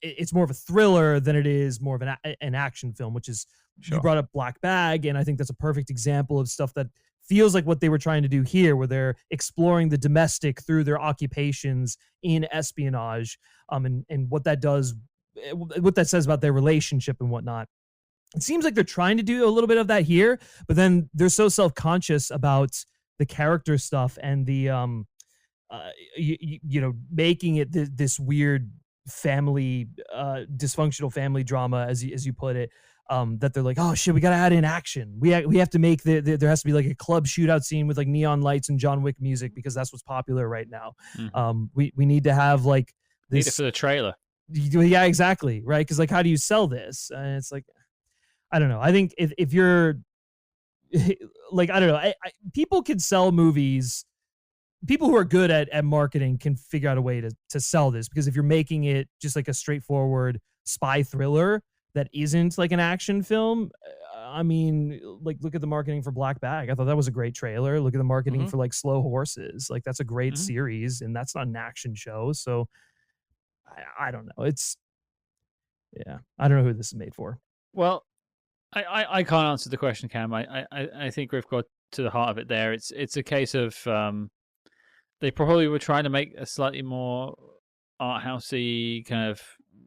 it's more of a thriller than it is more of an action film, which is you brought up Black Bag, and I think that's a perfect example of stuff that feels like what they were trying to do here, where they're exploring the domestic through their occupations in espionage, and what that does, what that says about their relationship and whatnot. It seems like they're trying to do a little bit of that here, but then they're so self-conscious about the character stuff and the you know, making it this weird family dysfunctional family drama, as you put it, that they're like, oh shit, we gotta add in action. We have to make there has to be like a club shootout scene with like neon lights and John Wick music because that's what's popular right now. We need to have like this. Need it for the trailer. Yeah, exactly. Right. Because like, how do you sell this? And it's like, I don't know. I think if you're like, I don't know, people can sell movies. People who are good at marketing can figure out a way to sell this, because if you're making it just like a straightforward spy thriller that isn't like an action film, I mean, like, look at the marketing for Black Bag. I thought that was a great trailer. Look at the marketing for like Slow Horses. Like, that's a great series, and that's not an action show. So I don't know. I don't know who this is made for. Well, I can't answer the question, Cam. I think Griff got to the heart of it there. It's a case of they probably were trying to make a slightly more art housey kind of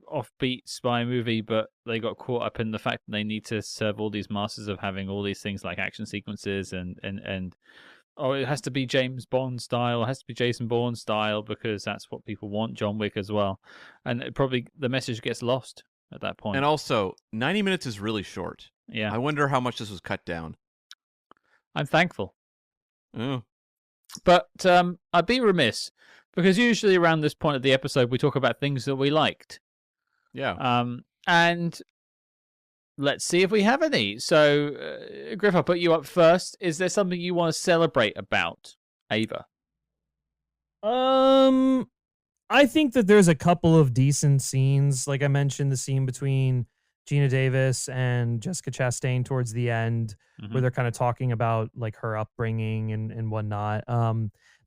offbeat spy movie, but they got caught up in the fact that they need to serve all these masters of having all these things like action sequences and it has to be James Bond style, it has to be Jason Bourne style, because that's what people want. John Wick as well, and the message gets lost at that point. And also, 90 minutes is really short. Yeah, I wonder how much this was cut down. I'm thankful. Oh. But I'd be remiss, because usually around this point of the episode we talk about things that we liked. Yeah. And let's see if we have any. So, Griff, I'll put you up first. Is there something you want to celebrate about Ava? I think that there's a couple of decent scenes. Like I mentioned, the scene between Geena Davis and Jessica Chastain towards the end, where they're kind of talking about like her upbringing and whatnot.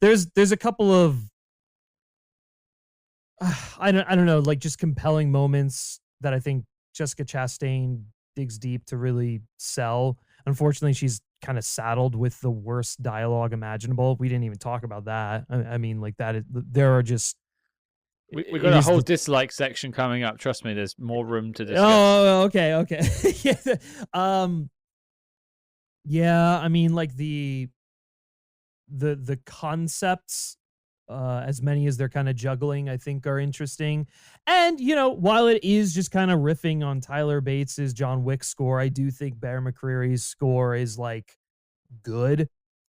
There's a couple of I don't know, like just compelling moments that I think Jessica Chastain digs deep to really sell. Unfortunately, she's kind of saddled with the worst dialogue imaginable. We didn't even talk about that. I mean, like that. There are just we got a whole dislike section coming up. Trust me, there's more room to discuss. Oh, okay. Yeah. Yeah, I mean, like the concepts, as many as they're kind of juggling, I think are interesting. And, you know, while it is just kind of riffing on Tyler Bates's John Wick score, I do think Bear McCreary's score is like good.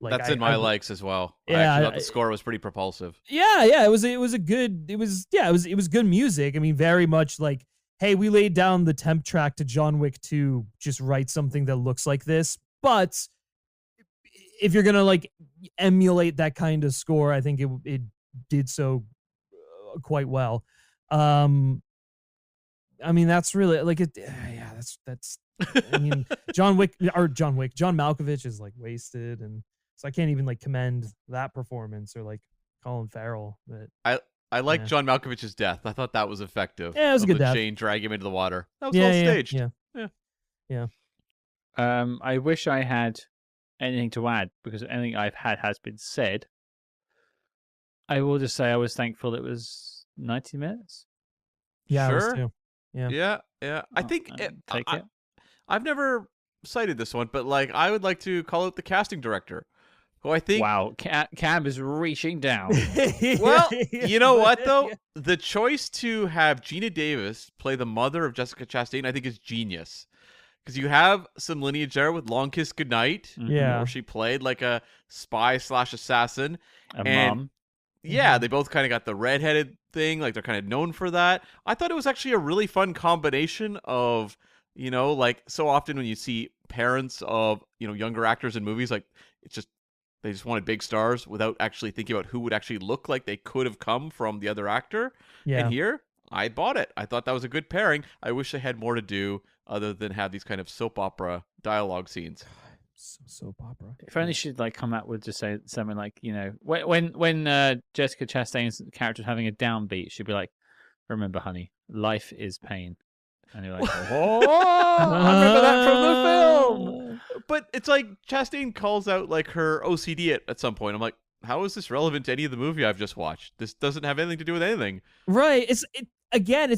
Like That's in my likes as well. I Yeah, actually thought the score was pretty propulsive. yeah, it was a good, it was good music. I mean, very much like, hey, we laid down the temp track to John Wick 2, just write something that looks like this. But if you're gonna like emulate that kind of score, I think it did so quite well. I mean, that's really like it. Yeah, that's. I mean, John Malkovich is like wasted, and so I can't even like commend that performance or like Colin Farrell. But I like John Malkovich's death. I thought that was effective. Yeah, it was a good the death. chain drag him into the water. That was well staged. Yeah. I wish I had anything to add because anything I've had has been said. I will just say I was thankful it was 90 minutes. Yeah, I was Sure. too. Yeah. I think Take it. I've never cited this one, but like I would like to call out the casting director, who I think. Wow, Cam is reaching down. Well, you know what though? The choice to have Geena Davis play the mother of Jessica Chastain, I think, is genius. Because you have some lineage there with Long Kiss Goodnight, Yeah. where she played like a spy/assassin. A And- mom. Yeah, they both kind of got the redheaded thing, like they're kind of known for that. I thought it was actually a really fun combination of, you know, like so often when you see parents of, you know, younger actors in movies, like it's just they just wanted big stars without actually thinking about who would actually look like they could have come from the other actor. Yeah. And here, I bought it. I thought that was a good pairing. I wish they had more to do other than have these kind of soap opera dialogue scenes. Soap opera. If only she'd like come out with just say something like, you know, when Jessica Chastain's character is having a downbeat, she'd be like, "Remember, honey, life is pain." And you're like, "Oh, I remember that from the film." But it's like Chastain calls out like her OCD at some point. I'm like, how is this relevant to any of the movie I've just watched? This doesn't have anything to do with anything. Right. It's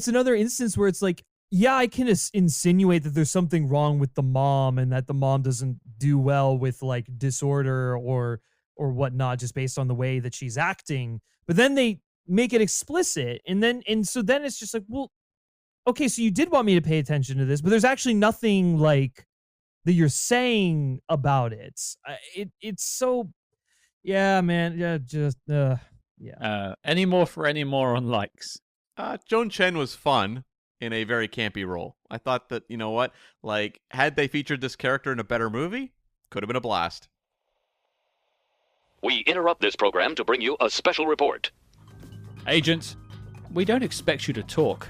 another instance where it's like, yeah, I can insinuate that there's something wrong with the mom and that the mom doesn't do well with like disorder or whatnot, just based on the way that she's acting. But then they make it explicit, and so then it's just like, well, okay, so you did want me to pay attention to this, but there's actually nothing like that you're saying about it. It's so, yeah, man, yeah, just yeah. Any more on likes? Joan Chen was fun in a very campy role. I thought that, you know what, like, had they featured this character in a better movie, could have been a blast. We interrupt this program to bring you a special report. Agent, we don't expect you to talk.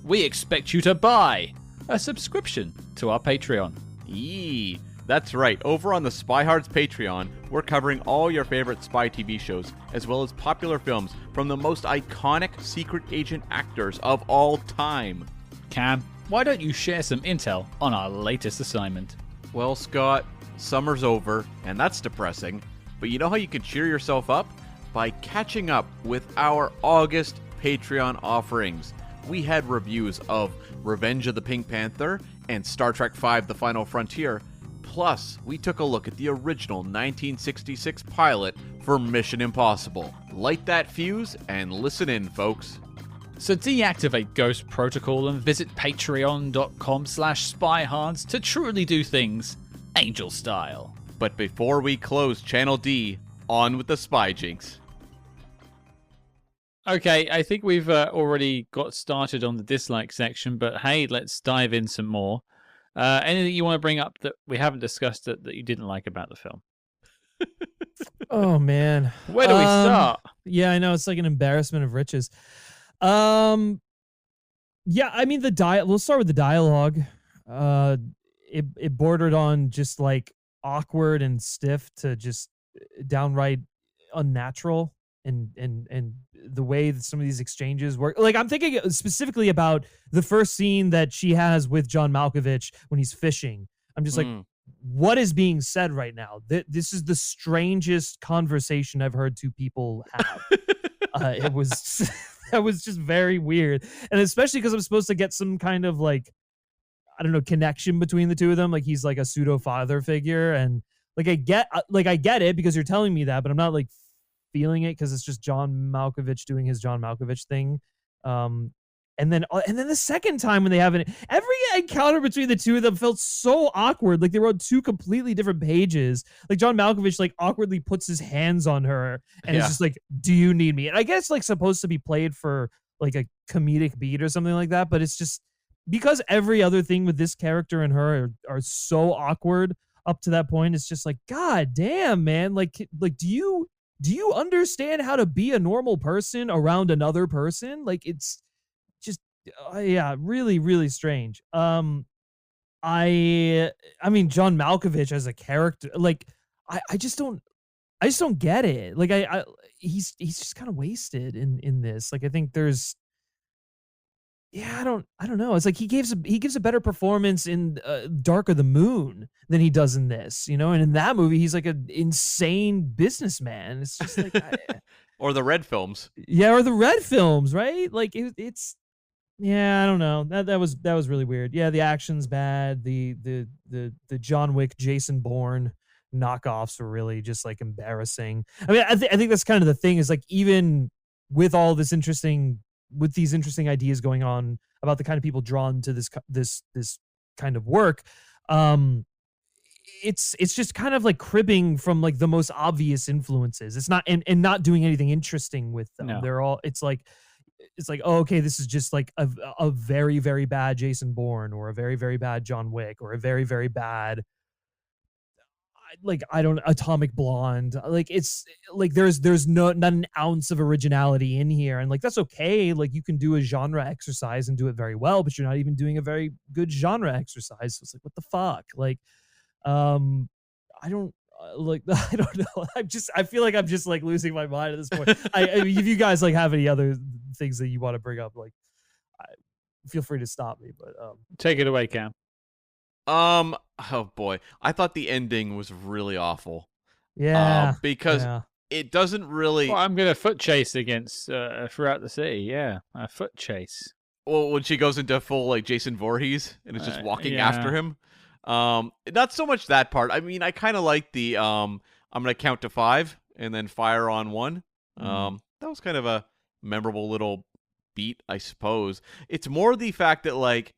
We expect you to buy a subscription to our Patreon. Yee. That's right. Over on the SpyHards Patreon, we're covering all your favorite spy TV shows, as well as popular films from the most iconic secret agent actors of all time. Cam, why don't you share some intel on our latest assignment? Well, Scott, summer's over, and that's depressing. But you know how you can cheer yourself up? By catching up with our August Patreon offerings. We had reviews of Revenge of the Pink Panther and Star Trek V: The Final Frontier. Plus, we took a look at the original 1966 pilot for Mission Impossible. Light that fuse and listen in, folks. So deactivate Ghost Protocol and visit patreon.com/spyhards to truly do things angel style. But before we close Channel D, on with the Spy Jinx. Okay, I think we've already got started on the dislike section, but hey, let's dive in some more. Anything you want to bring up that we haven't discussed that you didn't like about the film? Oh man, Where do we start? Yeah, I know, it's like an embarrassment of riches. Yeah, I mean we'll start with the dialogue. It bordered on just like awkward and stiff to just downright unnatural, and the way that some of these exchanges work. Like, I'm thinking specifically about the first scene that she has with John Malkovich when he's fishing. I'm just like, what is being said right now? This is the strangest conversation I've heard two people have. It was that was just very weird, and especially because I'm supposed to get some kind of like, I don't know, connection between the two of them. Like, he's like a pseudo father figure, and Like I get it because you're telling me that, but I'm not like feeling it because it's just John Malkovich doing his John Malkovich thing. And then the second time when they have every encounter between the two of them felt so awkward. Like they were on two completely different pages. Like John Malkovich like awkwardly puts his hands on her and it's just like, do you need me? And I guess like supposed to be played for like a comedic beat or something like that. But it's just because every other thing with this character and her are so awkward up to that point. It's just like, God damn, man. Like do you understand how to be a normal person around another person? Like it's just yeah, really, really strange. I mean, John Malkovich as a character, like I just don't get it. Like he's just kind of wasted in this. Like I think there's I don't know. It's like he gives a better performance in Dark of the Moon than he does in this, you know. And in that movie, he's like an insane businessman. It's just like, or the Red films. Yeah, or the Red films, right? Like it's. Yeah, I don't know. That was really weird. Yeah, the action's bad. The John Wick, Jason Bourne knockoffs were really just like embarrassing. I mean, I think that's kind of the thing is like even with all this with these interesting ideas going on about the kind of people drawn to this kind of work, it's just kind of like cribbing from like the most obvious influences. It's not and not doing anything interesting with them. No. They're all it's like, oh, okay, this is just like a very, very bad Jason Bourne or a very, very bad John Wick or a very, very bad like Atomic Blonde. Like it's like there's not an ounce of originality in here, and like that's okay. Like you can do a genre exercise and do it very well, but you're not even doing a very good genre exercise. So it's like, what the fuck? Like, I don't know. I feel like I'm just like losing my mind at this point. I mean, if you guys like have any other things that you want to bring up, like, feel free to stop me. But take it away, Cam. Oh boy, I thought the ending was really awful. Yeah, because it doesn't really. Well, I'm gonna foot chase against throughout the city. Yeah, a foot chase. Well, when she goes into full like Jason Voorhees and is just walking after him. Not so much that part. I mean, I kind of like the I'm gonna count to 5 and then fire on 1. That was kind of a memorable little beat, I suppose. It's more the fact that like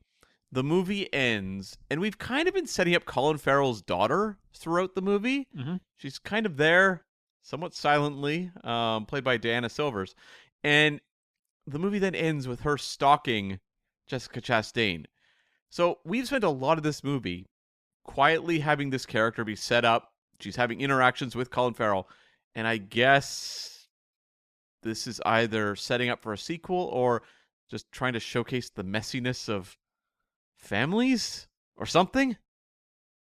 the movie ends and we've kind of been setting up Colin Farrell's daughter throughout the movie. Mm-hmm. She's kind of there somewhat silently, played by Diana Silvers, and the movie then ends with her stalking Jessica Chastain. So we've spent a lot of this movie quietly having this character be set up. She's having interactions with Colin Farrell. And I guess this is either setting up for a sequel or just trying to showcase the messiness of families or something.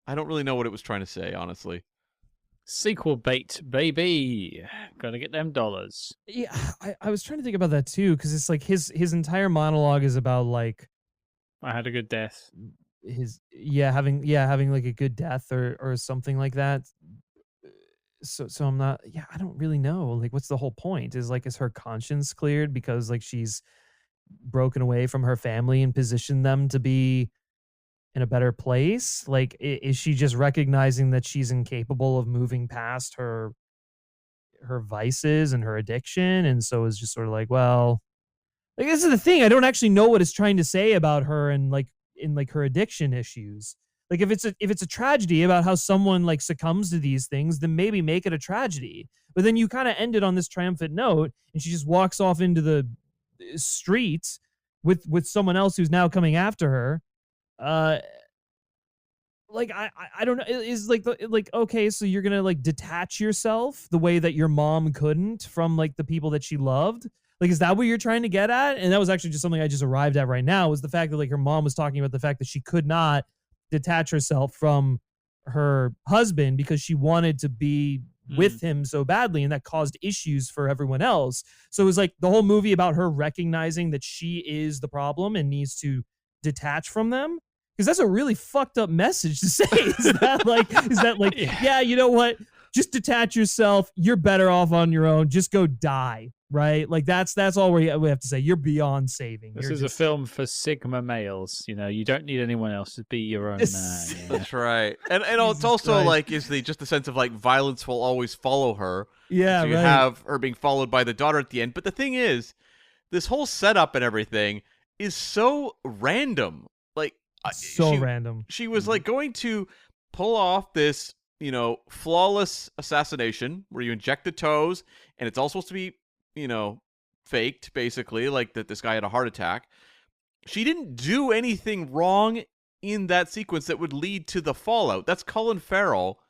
I don't really know what it was trying to say, honestly. Sequel bait, baby. Gotta get them dollars. Yeah, I was trying to think about that too, because it's like his entire monologue is about like I had a good death. Having like a good death or something like that. So I'm not. Yeah, I don't really know. Like, what's the whole point? Is her conscience cleared because like she's broken away from her family and positioned them to be in a better place? Like, is she just recognizing that she's incapable of moving past her vices and her addiction, and so is just sort of like, well, like this is the thing. I don't actually know what it's trying to say about her and like in like her addiction issues. Like if it's a tragedy about how someone like succumbs to these things, then maybe make it a tragedy. But then you kind of end it on this triumphant note, and she just walks off into the streets with someone else who's now coming after her. Like I don't know. Is like okay, so you're gonna like detach yourself the way that your mom couldn't from like the people that she loved. Like, is that what you're trying to get at? And that was actually just something I just arrived at right now, was the fact that like her mom was talking about the fact that she could not detach herself from her husband because she wanted to be with him so badly, and that caused issues for everyone else. So it was like the whole movie about her recognizing that she is the problem and needs to detach from them. Because that's a really fucked up message to say. Is that like, yeah, you know what? Just detach yourself. You're better off on your own. Just go die. right? Like that's all we have to say. You're beyond saving. This You're is a film for Sigma males. You know, you don't need anyone else to be your own man. You know? That's right. And Jesus it's also Christ. like just the sense of like violence will always follow her. Yeah, So you right. have her being followed by the daughter at the end. But the thing is, this whole setup and everything is so random. Like so random. She was like going to pull off this, flawless assassination where you inject the toes and it's all supposed to be, faked, basically, like that this guy had a heart attack. She didn't do anything wrong in that sequence that would lead to the fallout. That's Colin Farrell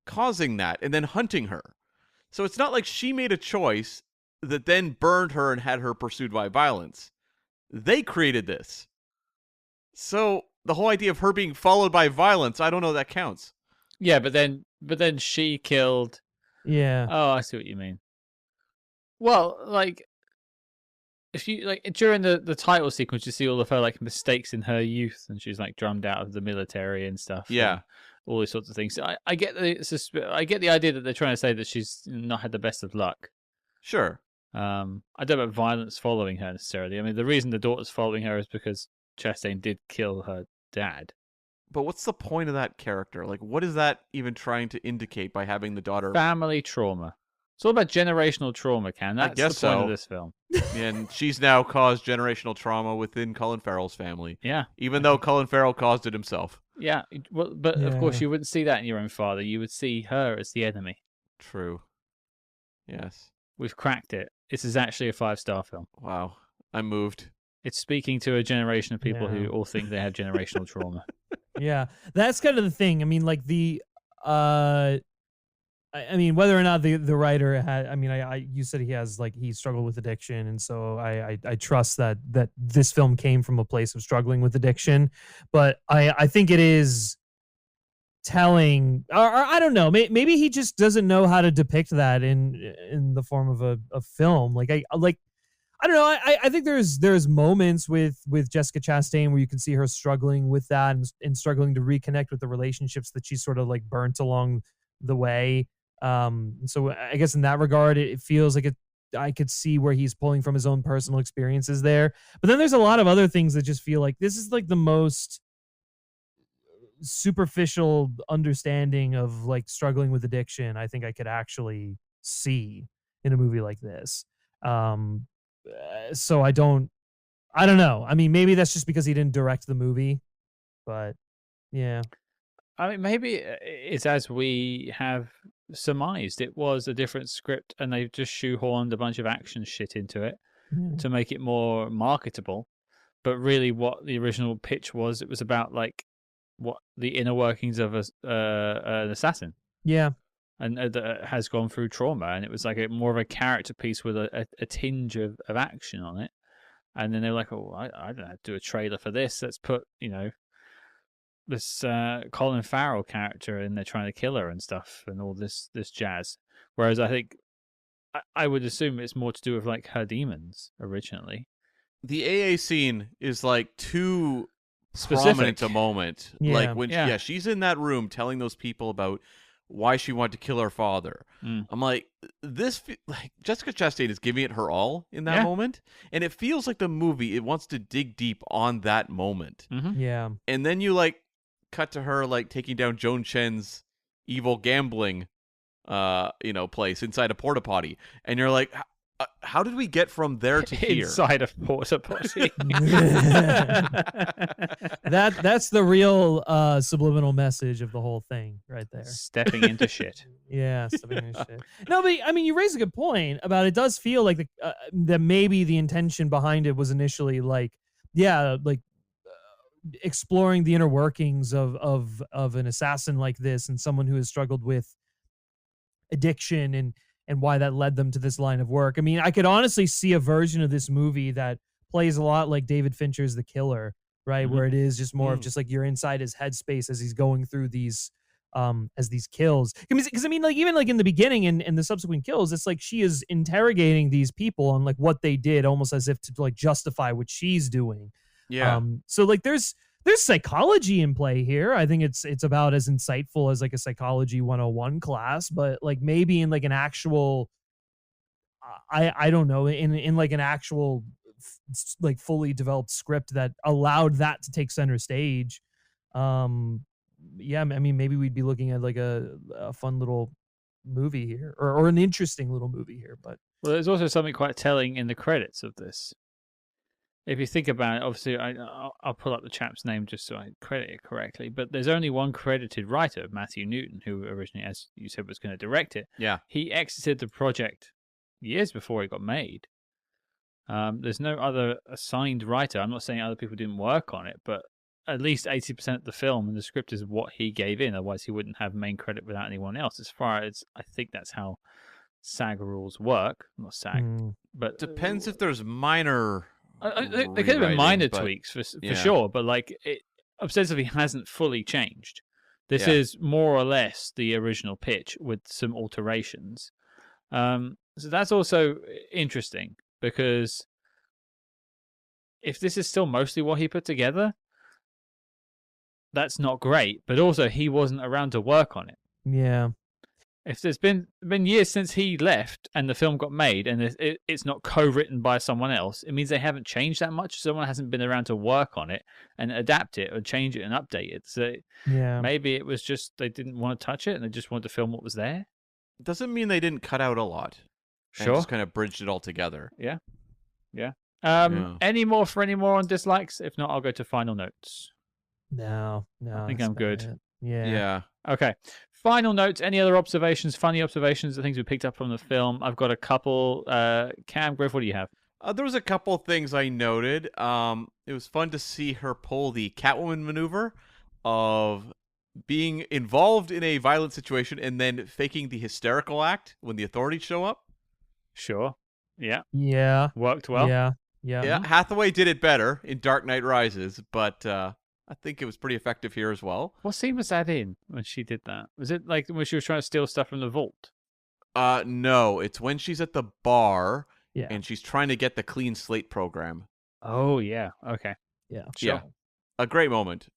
causing that and then hunting her. So it's not like she made a choice that then burned her and had her pursued by violence. They created this. So the whole idea of her being followed by violence, I don't know that counts. Yeah, but then she killed. Yeah. Oh, I see what you mean. Well, like, if you like during the title sequence, you see all of her like mistakes in her youth, and she's like drummed out of the military and stuff. Yeah, and all these sorts of things. So I get the idea that they're trying to say that she's not had the best of luck. Sure. I don't know about violence following her necessarily. I mean, the reason the daughter's following her is because Chastain did kill her dad. But what's the point of that character? Like, what is that even trying to indicate by having the daughter? Family trauma. It's all about generational trauma, Ken. That's guess the point so. of this film. And she's now caused generational trauma within Colin Farrell's family. Yeah. Even though Colin Farrell caused it himself. Yeah. Well, but of course, Yeah. you wouldn't see that in your own father. You would see her as the enemy. True. Yes. We've cracked it. This is actually a 5-star film. Wow. I'm moved. It's speaking to a generation of people Yeah. who all think they have generational trauma. Yeah, that's kind of the thing. I mean, like I mean, whether or not the writer had, I mean, you said he struggled with addiction, and so I trust that this film came from a place of struggling with addiction, but I think it is telling, or I don't know, maybe he just doesn't know how to depict that in the form of a film. I don't know. I think there's moments with Jessica Chastain where you can see her struggling with that and struggling to reconnect with the relationships that she's sort of like burnt along the way. So I guess in that regard, it feels like I could see where he's pulling from his own personal experiences there. But then there's a lot of other things that just feel like this is like the most superficial understanding of like struggling with addiction I think I could actually see in a movie like this. So I don't know. I mean, maybe that's just because he didn't direct the movie, but yeah. I mean, maybe it's as we have surmised. It was a different script, and they've just shoehorned a bunch of action shit into it to make it more marketable. But really, what the original pitch was, it was about like what the inner workings of an assassin. Yeah. And that has gone through trauma, and it was like more of a character piece with a tinge of action on it. And then they're like, "Oh, I don't know how to do a trailer for this. Let's put this Colin Farrell character in there trying to kill her and stuff, and all this jazz." Whereas I think I would assume it's more to do with like her demons originally. The AA scene is like too Specific. prominent a moment. Yeah. Like when she's in that room telling those people about why she wanted to kill her father. I'm like, Jessica Chastain is giving it her all in that moment, and it feels like the movie, it wants to dig deep on that moment. Yeah. And then you like cut to her like taking down Joan Chen's evil gambling place inside a porta potty, and you're like, how did we get from there to here? Inside a porta potty. That's the real subliminal message of the whole thing right there. Stepping into shit. Yeah, stepping into shit. No, but I mean, you raise a good point about it. Does feel like that maybe the intention behind it was initially exploring the inner workings of an assassin like this, and someone who has struggled with addiction and why that led them to this line of work. I mean, I could honestly see a version of this movie that plays a lot like David Fincher's The Killer, right? Where it is just more of just like you're inside his headspace as he's going through these kills. Because I mean, like even like in the beginning and the subsequent kills, it's like she is interrogating these people on like what they did, almost as if to like justify what she's doing. Yeah. So like there's psychology in play here. I think it's about as insightful as like a psychology 101 class, but like maybe in like an actual I don't know, in like an actual like fully developed script that allowed that to take center stage. Yeah, I mean, maybe we'd be looking at like a fun little movie here, or an interesting little movie here. But Well, there's also something quite telling in the credits of this. If you think about it, obviously, I'll pull up the chap's name just so I credit it correctly. But there's only one credited writer, Matthew Newton, who originally, as you said, was going to direct it. Yeah. He exited the project years before it got made. There's no other assigned writer. I'm not saying other people didn't work on it, but at least 80% of the film and the script is what he gave in. Otherwise, he wouldn't have main credit without anyone else. As far as I think that's how SAG rules work. Not SAG, but Depends if there's minor. There could have been minor but- tweaks for yeah. sure, but like it ostensibly hasn't fully changed. This Yeah. is more or less the original pitch with some alterations. So that's also interesting because if this is still mostly what he put together, that's not great. But also, he wasn't around to work on it. yeah, If there's been years since he left and the film got made and it's not co-written by someone else, it means they haven't changed that much. Someone hasn't been around to work on it and adapt it or change it and update it. So yeah. maybe it was just they didn't want to touch it and they just wanted to film what was there. Doesn't mean they didn't cut out a lot. And Sure. just kind of bridged it all together. Yeah. Yeah. Any more on dislikes? If not, I'll go to final notes. No, I think that's I'm not good. it. Yeah. Yeah. Okay. Final notes. Any other observations, funny observations, the things we picked up from the film? I've got a couple. Cam, Griff, what do you have? There was a couple things I noted. It was fun to see her pull the Catwoman maneuver of being involved in a violent situation and then faking the hysterical act when the authorities show up. Sure. Yeah. Yeah. Worked well. Yeah. Yeah, Hathaway did it better in Dark Knight Rises, but I think it was pretty effective here as well. What scene was that in when she did that? Was it like when she was trying to steal stuff from the vault? No, it's when she's at the bar Yeah. and she's trying to get the clean slate program. Oh, yeah. Okay. Yeah. Yeah. A great moment.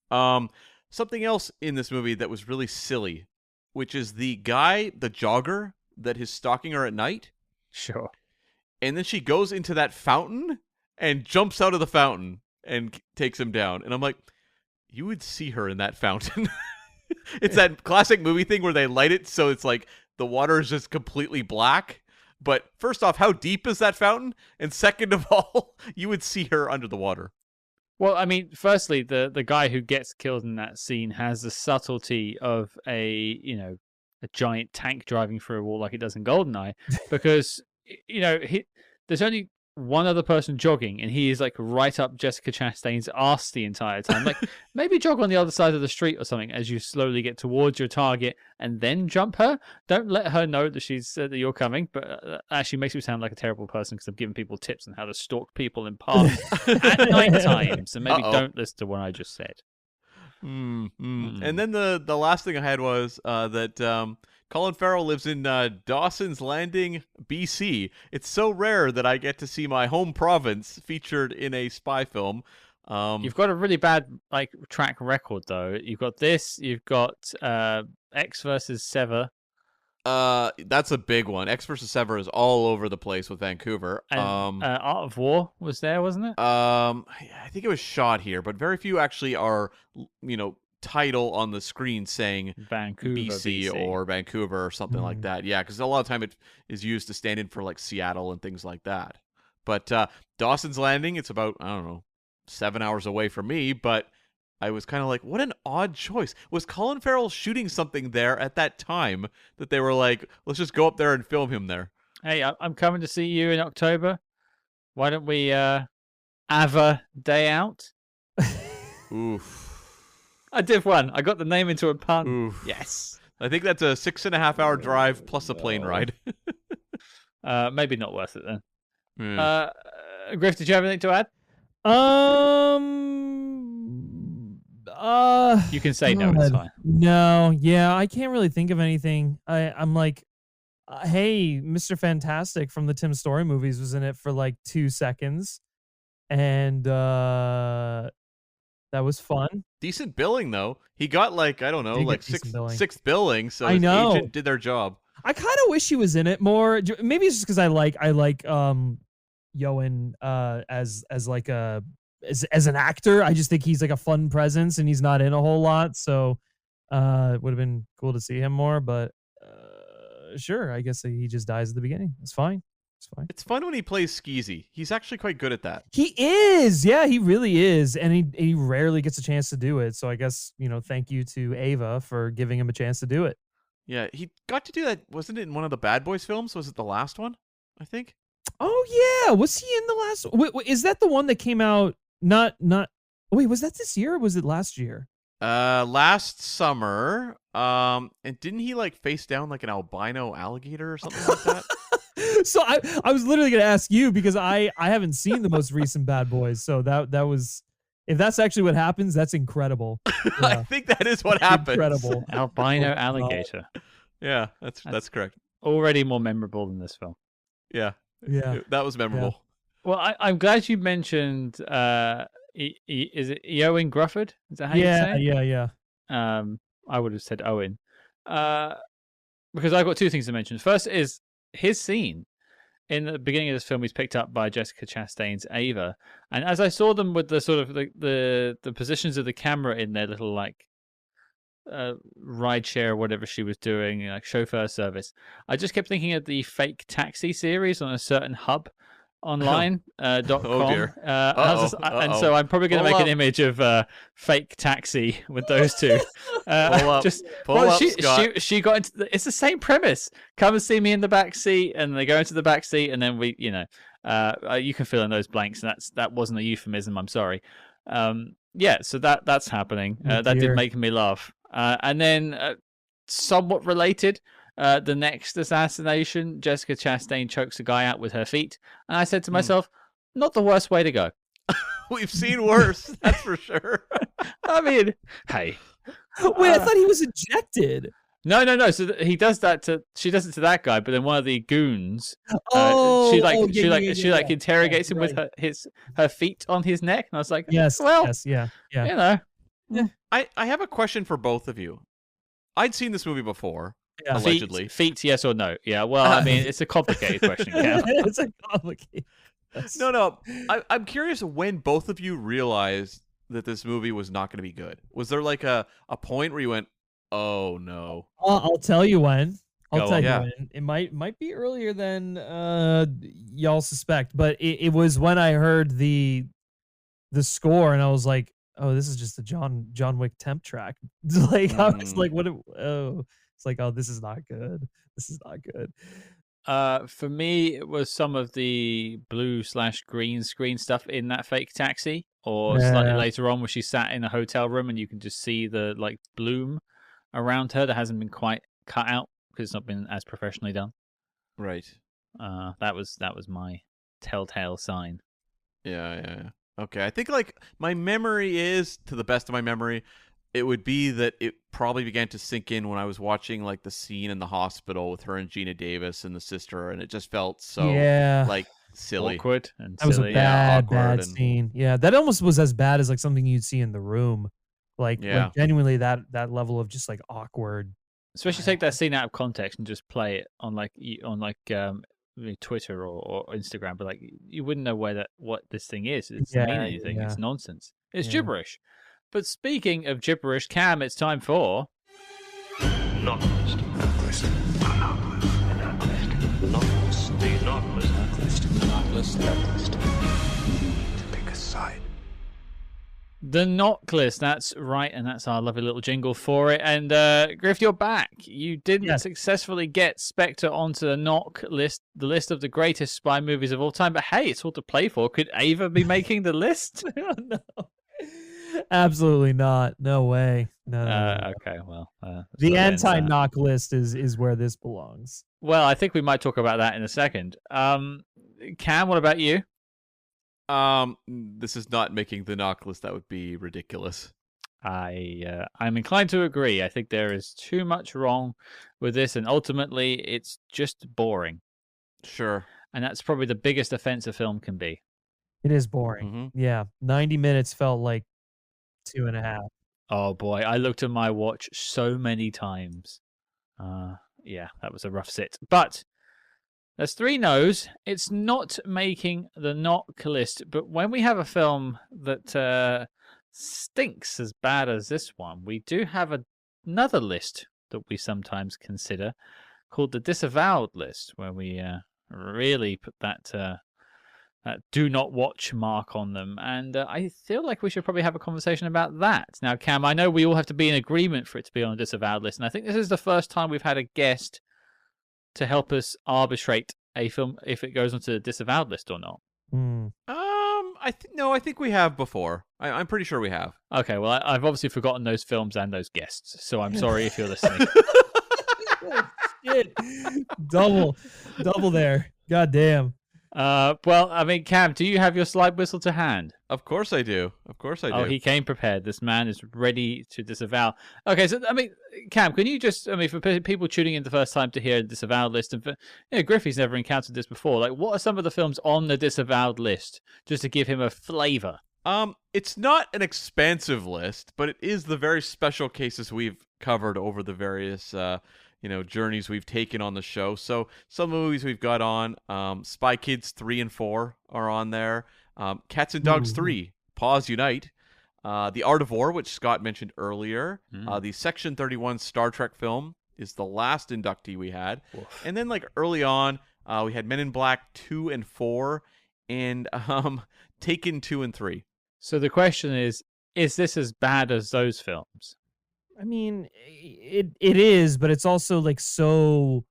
Something else in this movie that was really silly, which is the guy, the jogger, that is stalking her at night. Sure. And then she goes into that fountain and jumps out of the fountain and takes him down. And I'm like, you would see her in that fountain. It's that classic movie thing where they light it so it's like the water is just completely black. But first off, how deep is that fountain? And second of all, you would see her under the water. Well, I mean, firstly, the guy who gets killed in that scene has the subtlety of a giant tank driving through a wall like it does in GoldenEye, because there's only one other person jogging, and he is like right up Jessica Chastain's ass the entire time. Like, maybe jog on the other side of the street or something as you slowly get towards your target, and then jump her. Don't let her know that that you're coming. But actually, makes me sound like a terrible person because I'm giving people tips on how to stalk people in parks at night time. So maybe don't listen to what I just said. And then the last thing I had was that Colin Farrell lives in Dawson's Landing, BC. It's so rare that I get to see my home province featured in a spy film. You've got a really bad track record though. You've got this. You've got X versus Sever. That's a big one. X versus Sever is all over the place with Vancouver. And, Art of War was there, wasn't it? I think it was shot here, but very few actually are, title on the screen saying Vancouver, BC or Vancouver or something like that. Yeah, because a lot of time it is used to stand in for like Seattle and things like that. But Dawson's Landing, it's about, 7 hours away from me, but I was kind of like, what an odd choice. Was Colin Farrell shooting something there at that time that they were like, let's just go up there and film him there? Hey, I'm coming to see you in October. Why don't we have a day out? Oof. I did one. I got the name into a pun. Oof. Yes. I think that's a 6.5 hour drive plus a plane ride. Maybe not worth it then. Yeah. Griff, did you have anything to add? You can say no, it's fine. No, yeah, I can't really think of anything. I'm like, hey, Mr. Fantastic from the Tim Story movies was in it for like 2 seconds, and that was fun. Decent billing though. He got like, I don't know, Did like get decent billing. sixth billing, so I his know. agent did their job. I kind of wish he was in it more. Maybe it's just because I like Ioan as an actor. I just think he's like a fun presence, and he's not in a whole lot. So it would have been cool to see him more. But sure, I guess he just dies at the beginning. It's fine. It's fine. It's fun when he plays skeezy. He's actually quite good at that. He is. Yeah, he really is. And he rarely gets a chance to do it. So I guess, thank you to Ava for giving him a chance to do it. Yeah, he got to do that. Wasn't it in one of the Bad Boys films? Was it the last one? I think. Oh yeah, was he in the last? Wait, is that the one that came out? Not. Wait, was that this year or was it last year? Last summer. And didn't he like face down like an albino alligator or something like that? So I was literally gonna ask you because I haven't seen the most recent Bad Boys. So that was. If that's actually what happens, that's incredible. Yeah. I think that is what happens. Incredible. Albino alligator. Yeah, that's correct. Already more memorable than this film. Yeah. Yeah. That was memorable. Yeah. Well, I'm glad you mentioned, is it Ioan Gruffudd? Is that how you say it? Yeah. I would have said Owen. Because I've got two things to mention. First is his scene. In the beginning of this film, he's picked up by Jessica Chastain's Ava, and as I saw them with the sort of the positions of the camera in their little like ride share or whatever she was doing, like chauffeur service, I just kept thinking of the fake taxi series on a certain hub online .com. Oh dear. And so I'm probably going to make an image of fake taxi with those two. Pull up, Scott. She got into it's the same premise. Come and see me in the back seat, and they go into the back seat, and then we, you can fill in those blanks. And that wasn't a euphemism. I'm sorry. So that's happening. That did make me laugh. And then somewhat related. The next assassination, Jessica Chastain chokes a guy out with her feet. And I said to myself, not the worst way to go. We've seen worse, that's for sure. I mean, hey. Wait, I thought he was ejected. No. So he does that she does it to that guy, but then one of the goons, she interrogates him with her feet on his neck. And I was like, yes, yeah. I have a question for both of you. I'd seen this movie before. Yeah. Allegedly. Feet, yes or no? Yeah, well, I mean, it's a complicated question, Cam. It's a complicated. No. I'm curious when both of you realized that this movie was not going to be good. Was there like a point where you went, oh no? I'll tell you when. I'll tell you yeah. when. It might be earlier than y'all suspect, but it was when I heard the score and I was like, oh, this is just a John Wick temp track. Like I was like, what? It's like, oh, this is not good. This is not good. For me, it was some of the blue/green screen stuff in that fake taxi, or slightly later on where she sat in a hotel room and you can just see the like bloom around her that hasn't been quite cut out because it's not been as professionally done. Right. That was my telltale sign. Yeah. Okay, I think like my memory is, to the best of my memory, it would be that it probably began to sink in when I was watching like the scene in the hospital with her and Geena Davis and the sister, and it just felt so like silly, awkward, and that was silly. A bad scene. Yeah, that almost was as bad as like something you'd see in The Room, like genuinely that level of just like awkward. Especially take that scene out of context and just play it on Twitter or Instagram, but like you wouldn't know what this thing is. It doesn't mean anything. It's nonsense. It's gibberish. But speaking of gibberish, Cam, it's time for Knock list. Knock list. Knock list. The knock list. Knock list. Knock list. Knock list. You need to pick a side. The knock list. That's right, and that's our lovely little jingle for it. And Griff, you're back. You didn't successfully get Spectre onto the knock list, the list of the greatest spy movies of all time. But hey, it's all to play for. Could Ava be making the list? No. Absolutely not. No way. No. Okay, well, the anti-knock list is where this belongs. Well, I think we might talk about that in a second. Cam, what about you? This is not making the knock list. That would be ridiculous. I'm inclined to agree. I think there is too much wrong with this, and ultimately, it's just boring. Sure. And that's probably the biggest offense a film can be. It is boring. Mm-hmm. Yeah, 90 minutes felt like 2.5. Oh boy, I looked at my watch so many times. Yeah, that was a rough sit. But there's 3 no's. It's not making the knock list. But when we have a film that stinks as bad as this one, we do have another list that we sometimes consider called the Disavowed list, where we really put that do not watch mark on them. And I feel like we should probably have a conversation about that. Now, Cam, I know we all have to be in agreement for it to be on a Disavowed list. And I think this is the first time we've had a guest to help us arbitrate a film if it goes onto the Disavowed list or not. I think we have before. I'm pretty sure we have. Okay, well, I've obviously forgotten those films and those guests, so I'm sorry if you're listening. Shit. Double there. God damn. Well, I mean, Cam, do you have your slide whistle to hand? Of course I do. Oh, he came prepared. This man is ready to disavow. Okay, so, I mean, Cam, can you just, I mean, for people tuning in the first time to hear a disavowed list, and for, Griffey's never encountered this before, like, what are some of the films on the disavowed list, just to give him a flavor? It's not an expansive list, but it is the very special cases we've covered over the various, journeys we've taken on the show. So some movies we've got on, Spy Kids 3 and 4 are on there. Cats and Dogs 3, Paws Unite. The Art of War, which Scott mentioned earlier. The Section 31 Star Trek film is the last inductee we had. Oof. And then, like, early on, we had Men in Black 2 and 4, and Taken 2 and 3. So the question is this as bad as those films? I mean, it is, but it's also like so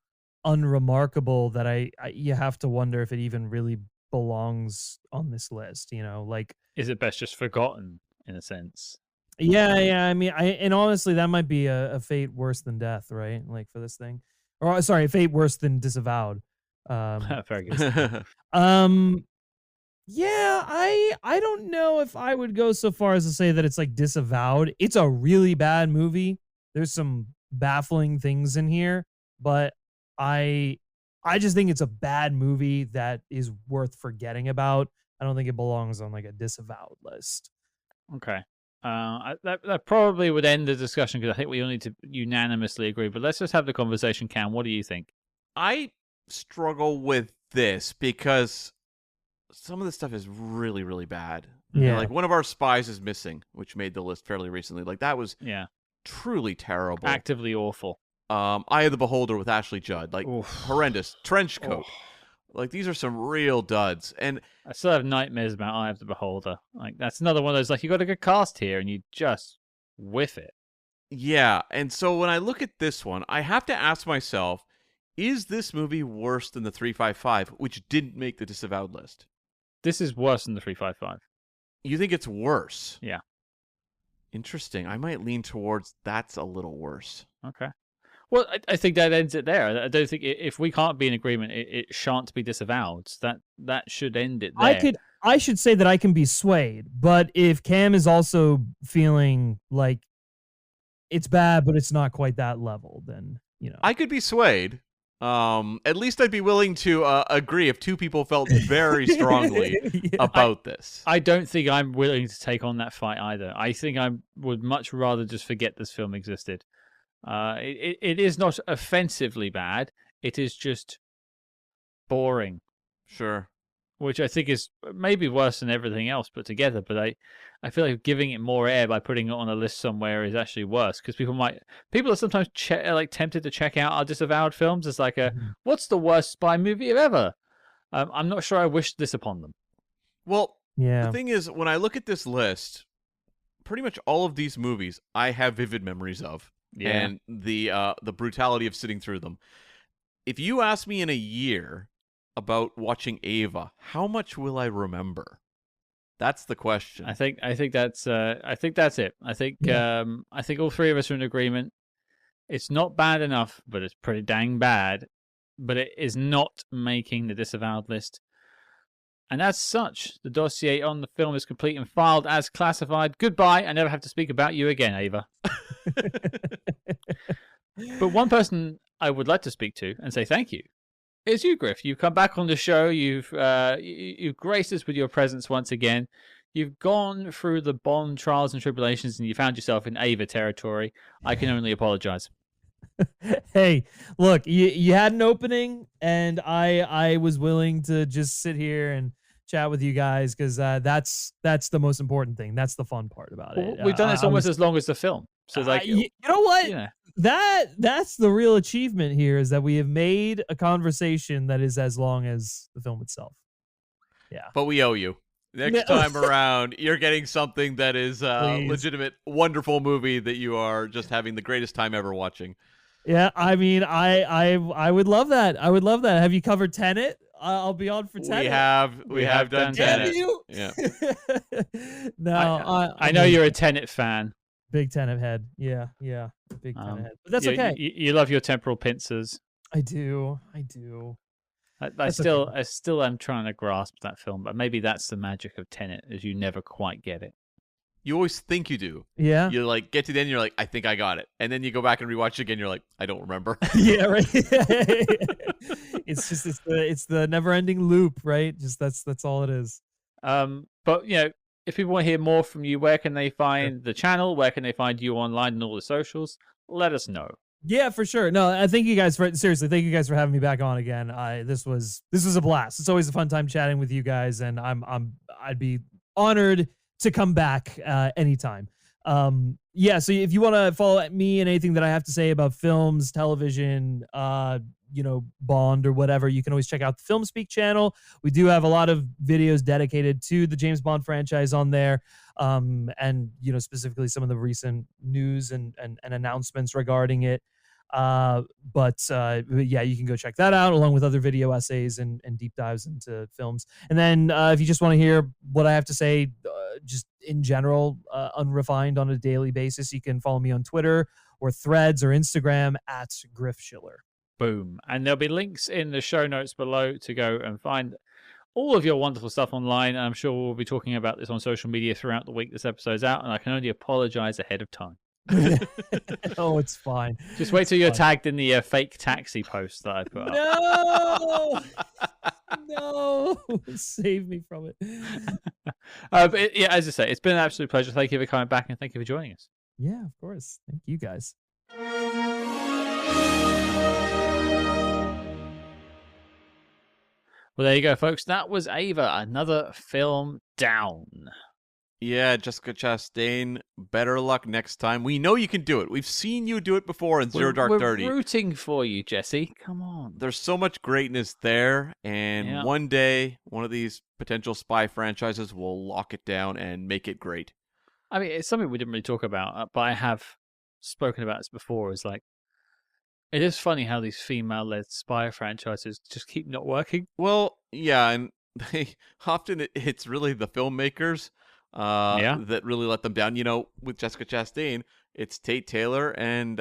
unremarkable that you have to wonder if it even really belongs on this list. Like, is it best just forgotten in a sense? Yeah. I mean, and honestly, that might be a fate worse than death, right? Like for this thing, or sorry, fate worse than Disavowed. Very good. Yeah, I don't know if I would go so far as to say that it's like Disavowed. It's a really bad movie. There's some baffling things in here, but I just think it's a bad movie that is worth forgetting about. I don't think it belongs on like a Disavowed list. Okay. That probably would end the discussion because I think we all need to unanimously agree. But let's just have the conversation, Cam. What do you think? I struggle with this because some of this stuff is really, really bad. Yeah. Like, one of our spies is missing, which made the list fairly recently. Like, that was truly terrible. Actively awful. Eye of the Beholder with Ashley Judd. Like, horrendous. Trenchcoat. Like, these are some real duds. And I still have nightmares about Eye of the Beholder. Like, that's another one of those, like, you got a good cast here and you just whiff it. Yeah. And so when I look at this one, I have to ask myself, is this movie worse than the 355, which didn't make the Disavowed list? This is worse than the 355. You think it's worse? Yeah. Interesting. I might lean towards that's a little worse. Okay. Well, I think that ends it there. I don't think if we can't be in agreement, it shan't be disavowed. That should end it there. I should say that I can be swayed, but if Cam is also feeling like it's bad, but it's not quite that level, then I could be swayed. At least I'd be willing to agree if two people felt very strongly about this. I don't think I'm willing to take on that fight either. I think I would much rather just forget this film existed. It is not offensively bad. It is just boring. Sure. Which I think is maybe worse than everything else put together. But I feel like giving it more air by putting it on a list somewhere is actually worse because people are sometimes tempted to check out our disavowed films as like what's the worst spy movie ever? I'm not sure I wish this upon them. Well, the thing is, when I look at this list, pretty much all of these movies I have vivid memories of. Yeah. And the brutality of sitting through them. If you ask me in a year about watching Ava, how much will I remember? That's the question. I think that's it. I think I think all three of us are in agreement. It's not bad enough, but it's pretty dang bad. But it is not making the disavowed list. And as such, the dossier on the film is complete and filed as classified. Goodbye. I never have to speak about you again, Ava. But one person I would like to speak to and say thank you is you, Griff. You've come back on the show. You've graced us with your presence once again. You've gone through the Bond trials and tribulations, and you found yourself in Ava territory. I can only apologize. Hey, look, you had an opening, and I was willing to just sit here and chat with you guys because that's the most important thing. That's the fun part about it. We've done this almost as long as the film. So it's like, you know what? you know, That's the real achievement here is that we have made a conversation that is as long as the film itself. Yeah. But we owe you. Next time around, you're getting something that is a Please. legitimate, wonderful movie that you are just having the greatest time ever watching. Yeah, I mean, I would love that. I would love that. Have you covered Tenet? I'll be on for Tenet. We have done Tenet. Have you? Yeah. No, I know you're a Tenet fan. big Tenet head. Yeah, big Tenet head. But that's okay. You love your temporal pincers. I do. I still am trying to grasp that film, but maybe that's the magic of Tenet, is you never quite get it. You always think you do. Yeah. You like get to the end, you're like, I think I got it, and then you go back and rewatch it again. You're like, I don't remember. Yeah, right. it's the never-ending loop, right? Just that's all it is. But if people want to hear more from you, where can they find the channel? Where can they find you online and all the socials? Let us know. Yeah, for sure. No, I thank you guys seriously. Thank you guys for having me back on again. This was a blast. It's always a fun time chatting with you guys, and I'd be honored to come back anytime. Yeah, so if you want to follow me and anything that I have to say about films, television, Bond or whatever, you can always check out the FilmSpeak channel. We do have a lot of videos dedicated to the James Bond franchise on there. And specifically some of the recent news and announcements regarding it. But yeah, you can go check that out along with other video essays and deep dives into films. And then if you just want to hear what I have to say, just in general, unrefined on a daily basis, you can follow me on Twitter or Threads or Instagram at Griff Schiller. Boom. And there'll be links in the show notes below to go and find all of your wonderful stuff online. I'm sure we'll be talking about this on social media throughout the week this episode's out, and I can only apologize ahead of time. Oh, it's fine. Just wait till you're tagged in the fake taxi post that I put up. No, save me from it. But yeah, as I say, it's been an absolute pleasure. Thank you for coming back, and thank you for joining us. Yeah, of course. Thank you guys. Well, there you go, folks. That was Ava, another film down. Yeah, Jessica Chastain, better luck next time. We know you can do it. We've seen you do it before in Zero Dark 30. We're rooting for you, Jesse. Come on. There's so much greatness there, and one day, one of these potential spy franchises will lock it down and make it great. I mean, it's something we didn't really talk about, but I have spoken about this before. Is like, it is funny how these female-led spy franchises just keep not working. Well, yeah, and often it's really the filmmakers that really let them down. With Jessica Chastain, it's Tate Taylor and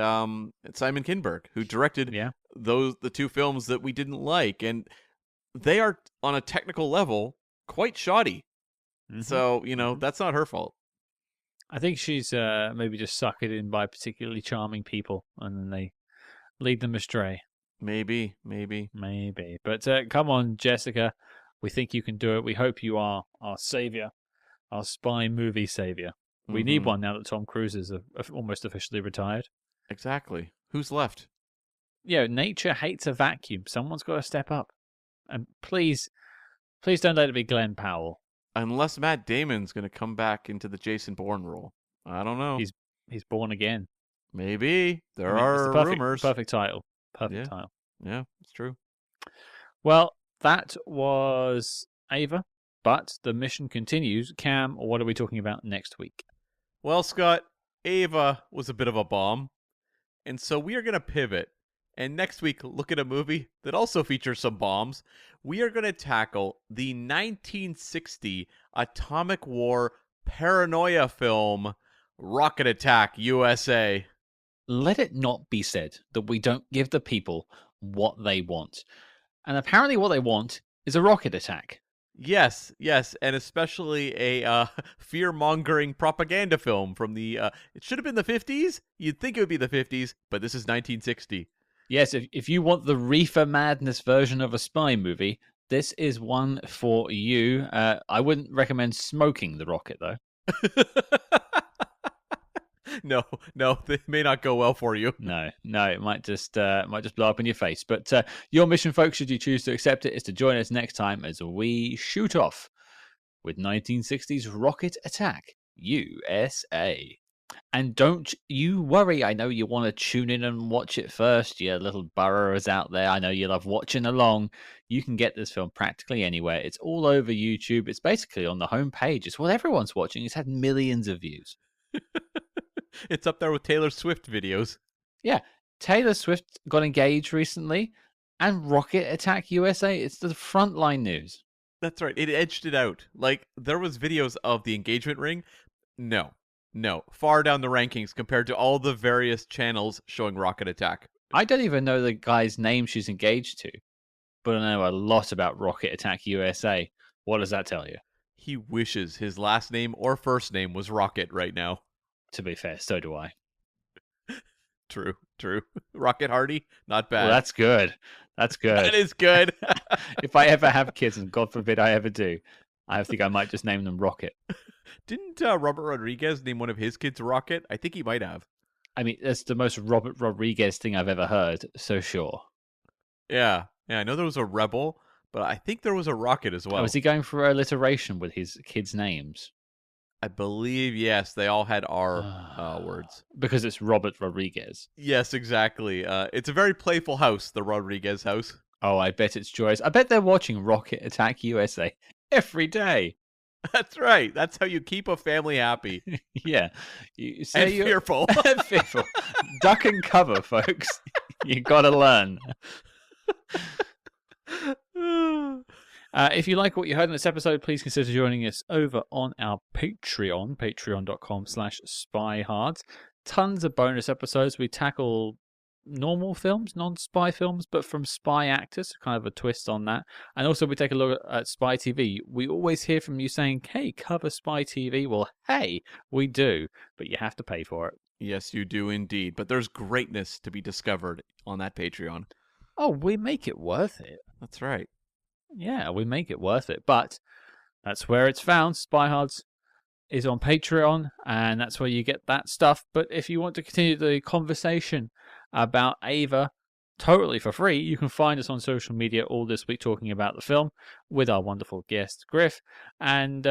Simon Kinberg who directed the two films that we didn't like, and they are on a technical level quite shoddy. Mm-hmm. So that's not her fault. I think she's maybe just suckered in by particularly charming people, and then they lead them astray. Maybe. But come on, Jessica. We think you can do it. We hope you are our savior. Our spy movie savior. We need one now that Tom Cruise is almost officially retired. Exactly. Who's left? Nature hates a vacuum. Someone's got to step up. And please don't let it be Glenn Powell. Unless Matt Damon's going to come back into the Jason Bourne role. I don't know. He's born again. Maybe. There are rumors. Perfect title. Title. Yeah, it's true. Well, that was Ava. But the mission continues. Cam, what are we talking about next week? Well, Scott, Ava was a bit of a bomb. And so we are going to pivot. And next week, look at a movie that also features some bombs. We are going to tackle the 1960 atomic war paranoia film, Rocket Attack USA. Let it not be said that we don't give the people what they want. And apparently what they want is a rocket attack. Yes, and especially a fear-mongering propaganda film from the, it should have been the 50s? You'd think it would be the 50s, but this is 1960. Yes, if you want the reefer madness version of a spy movie, this is one for you. I wouldn't recommend smoking the rocket, though. No, they may not go well for you. No, it might just blow up in your face. But your mission, folks, should you choose to accept it, is to join us next time as we shoot off with 1960s Rocket Attack USA. And don't you worry, I know you want to tune in and watch it first, you little burrowers out there. I know you love watching along. You can get this film practically anywhere. It's all over YouTube. It's basically on the homepage. It's what everyone's watching. It's had millions of views. It's up there with Taylor Swift videos. Yeah, Taylor Swift got engaged recently, and Rocket Attack USA. It's the frontline news. That's right. It edged it out. Like, there was videos of the engagement ring. No, far down the rankings compared to all the various channels showing Rocket Attack. I don't even know the guy's name she's engaged to, but I know a lot about Rocket Attack USA. What does that tell you? He wishes his last name or first name was Rocket right now. To be fair, so do I. True. Rocket Hardy, not bad. Well, that's good. That is good. If I ever have kids, and God forbid I ever do, I think I might just name them Rocket. Didn't Robert Rodriguez name one of his kids Rocket? I think he might have. I mean, that's the most Robert Rodriguez thing I've ever heard, so sure. Yeah, I know there was a Rebel, but I think there was a Rocket as well. Was he going for alliteration with his kids' names? I believe, yes, they all had R words. Because it's Robert Rodriguez. Yes, exactly. It's a very playful house, the Rodriguez house. Oh, I bet it's joyous. I bet they're watching Rocket Attack USA every day. That's right. That's how you keep a family happy. Yeah. And fearful. And fearful. Duck and cover, folks. You gotta learn. If you like what you heard in this episode, please consider joining us over on our Patreon, patreon.com/SpyHards. Tons of bonus episodes. We tackle normal films, non-spy films, but from spy actors, kind of a twist on that. And also we take a look at Spy TV. We always hear from you saying, hey, cover Spy TV. Well, hey, we do, but you have to pay for it. Yes, you do indeed. But there's greatness to be discovered on that Patreon. Oh, we make it worth it. That's right. Yeah, we make it worth it. But that's where it's found. SpyHards is on Patreon, and that's where you get that stuff. But if you want to continue the conversation about Ava totally for free, you can find us on social media all this week talking about the film with our wonderful guest, Griff. And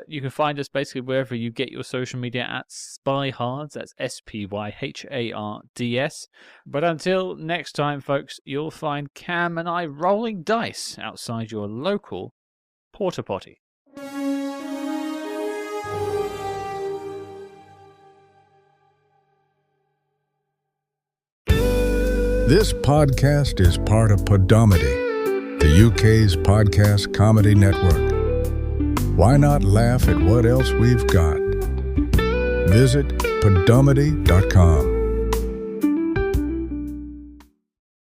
you can find us basically wherever you get your social media at SpyHards. That's SpyHards. But until next time, folks, you'll find Cam and I rolling dice outside your local porta potty. This podcast is part of Podomedy, the UK's podcast comedy network. Why not laugh at what else we've got? Visit podomedy.com.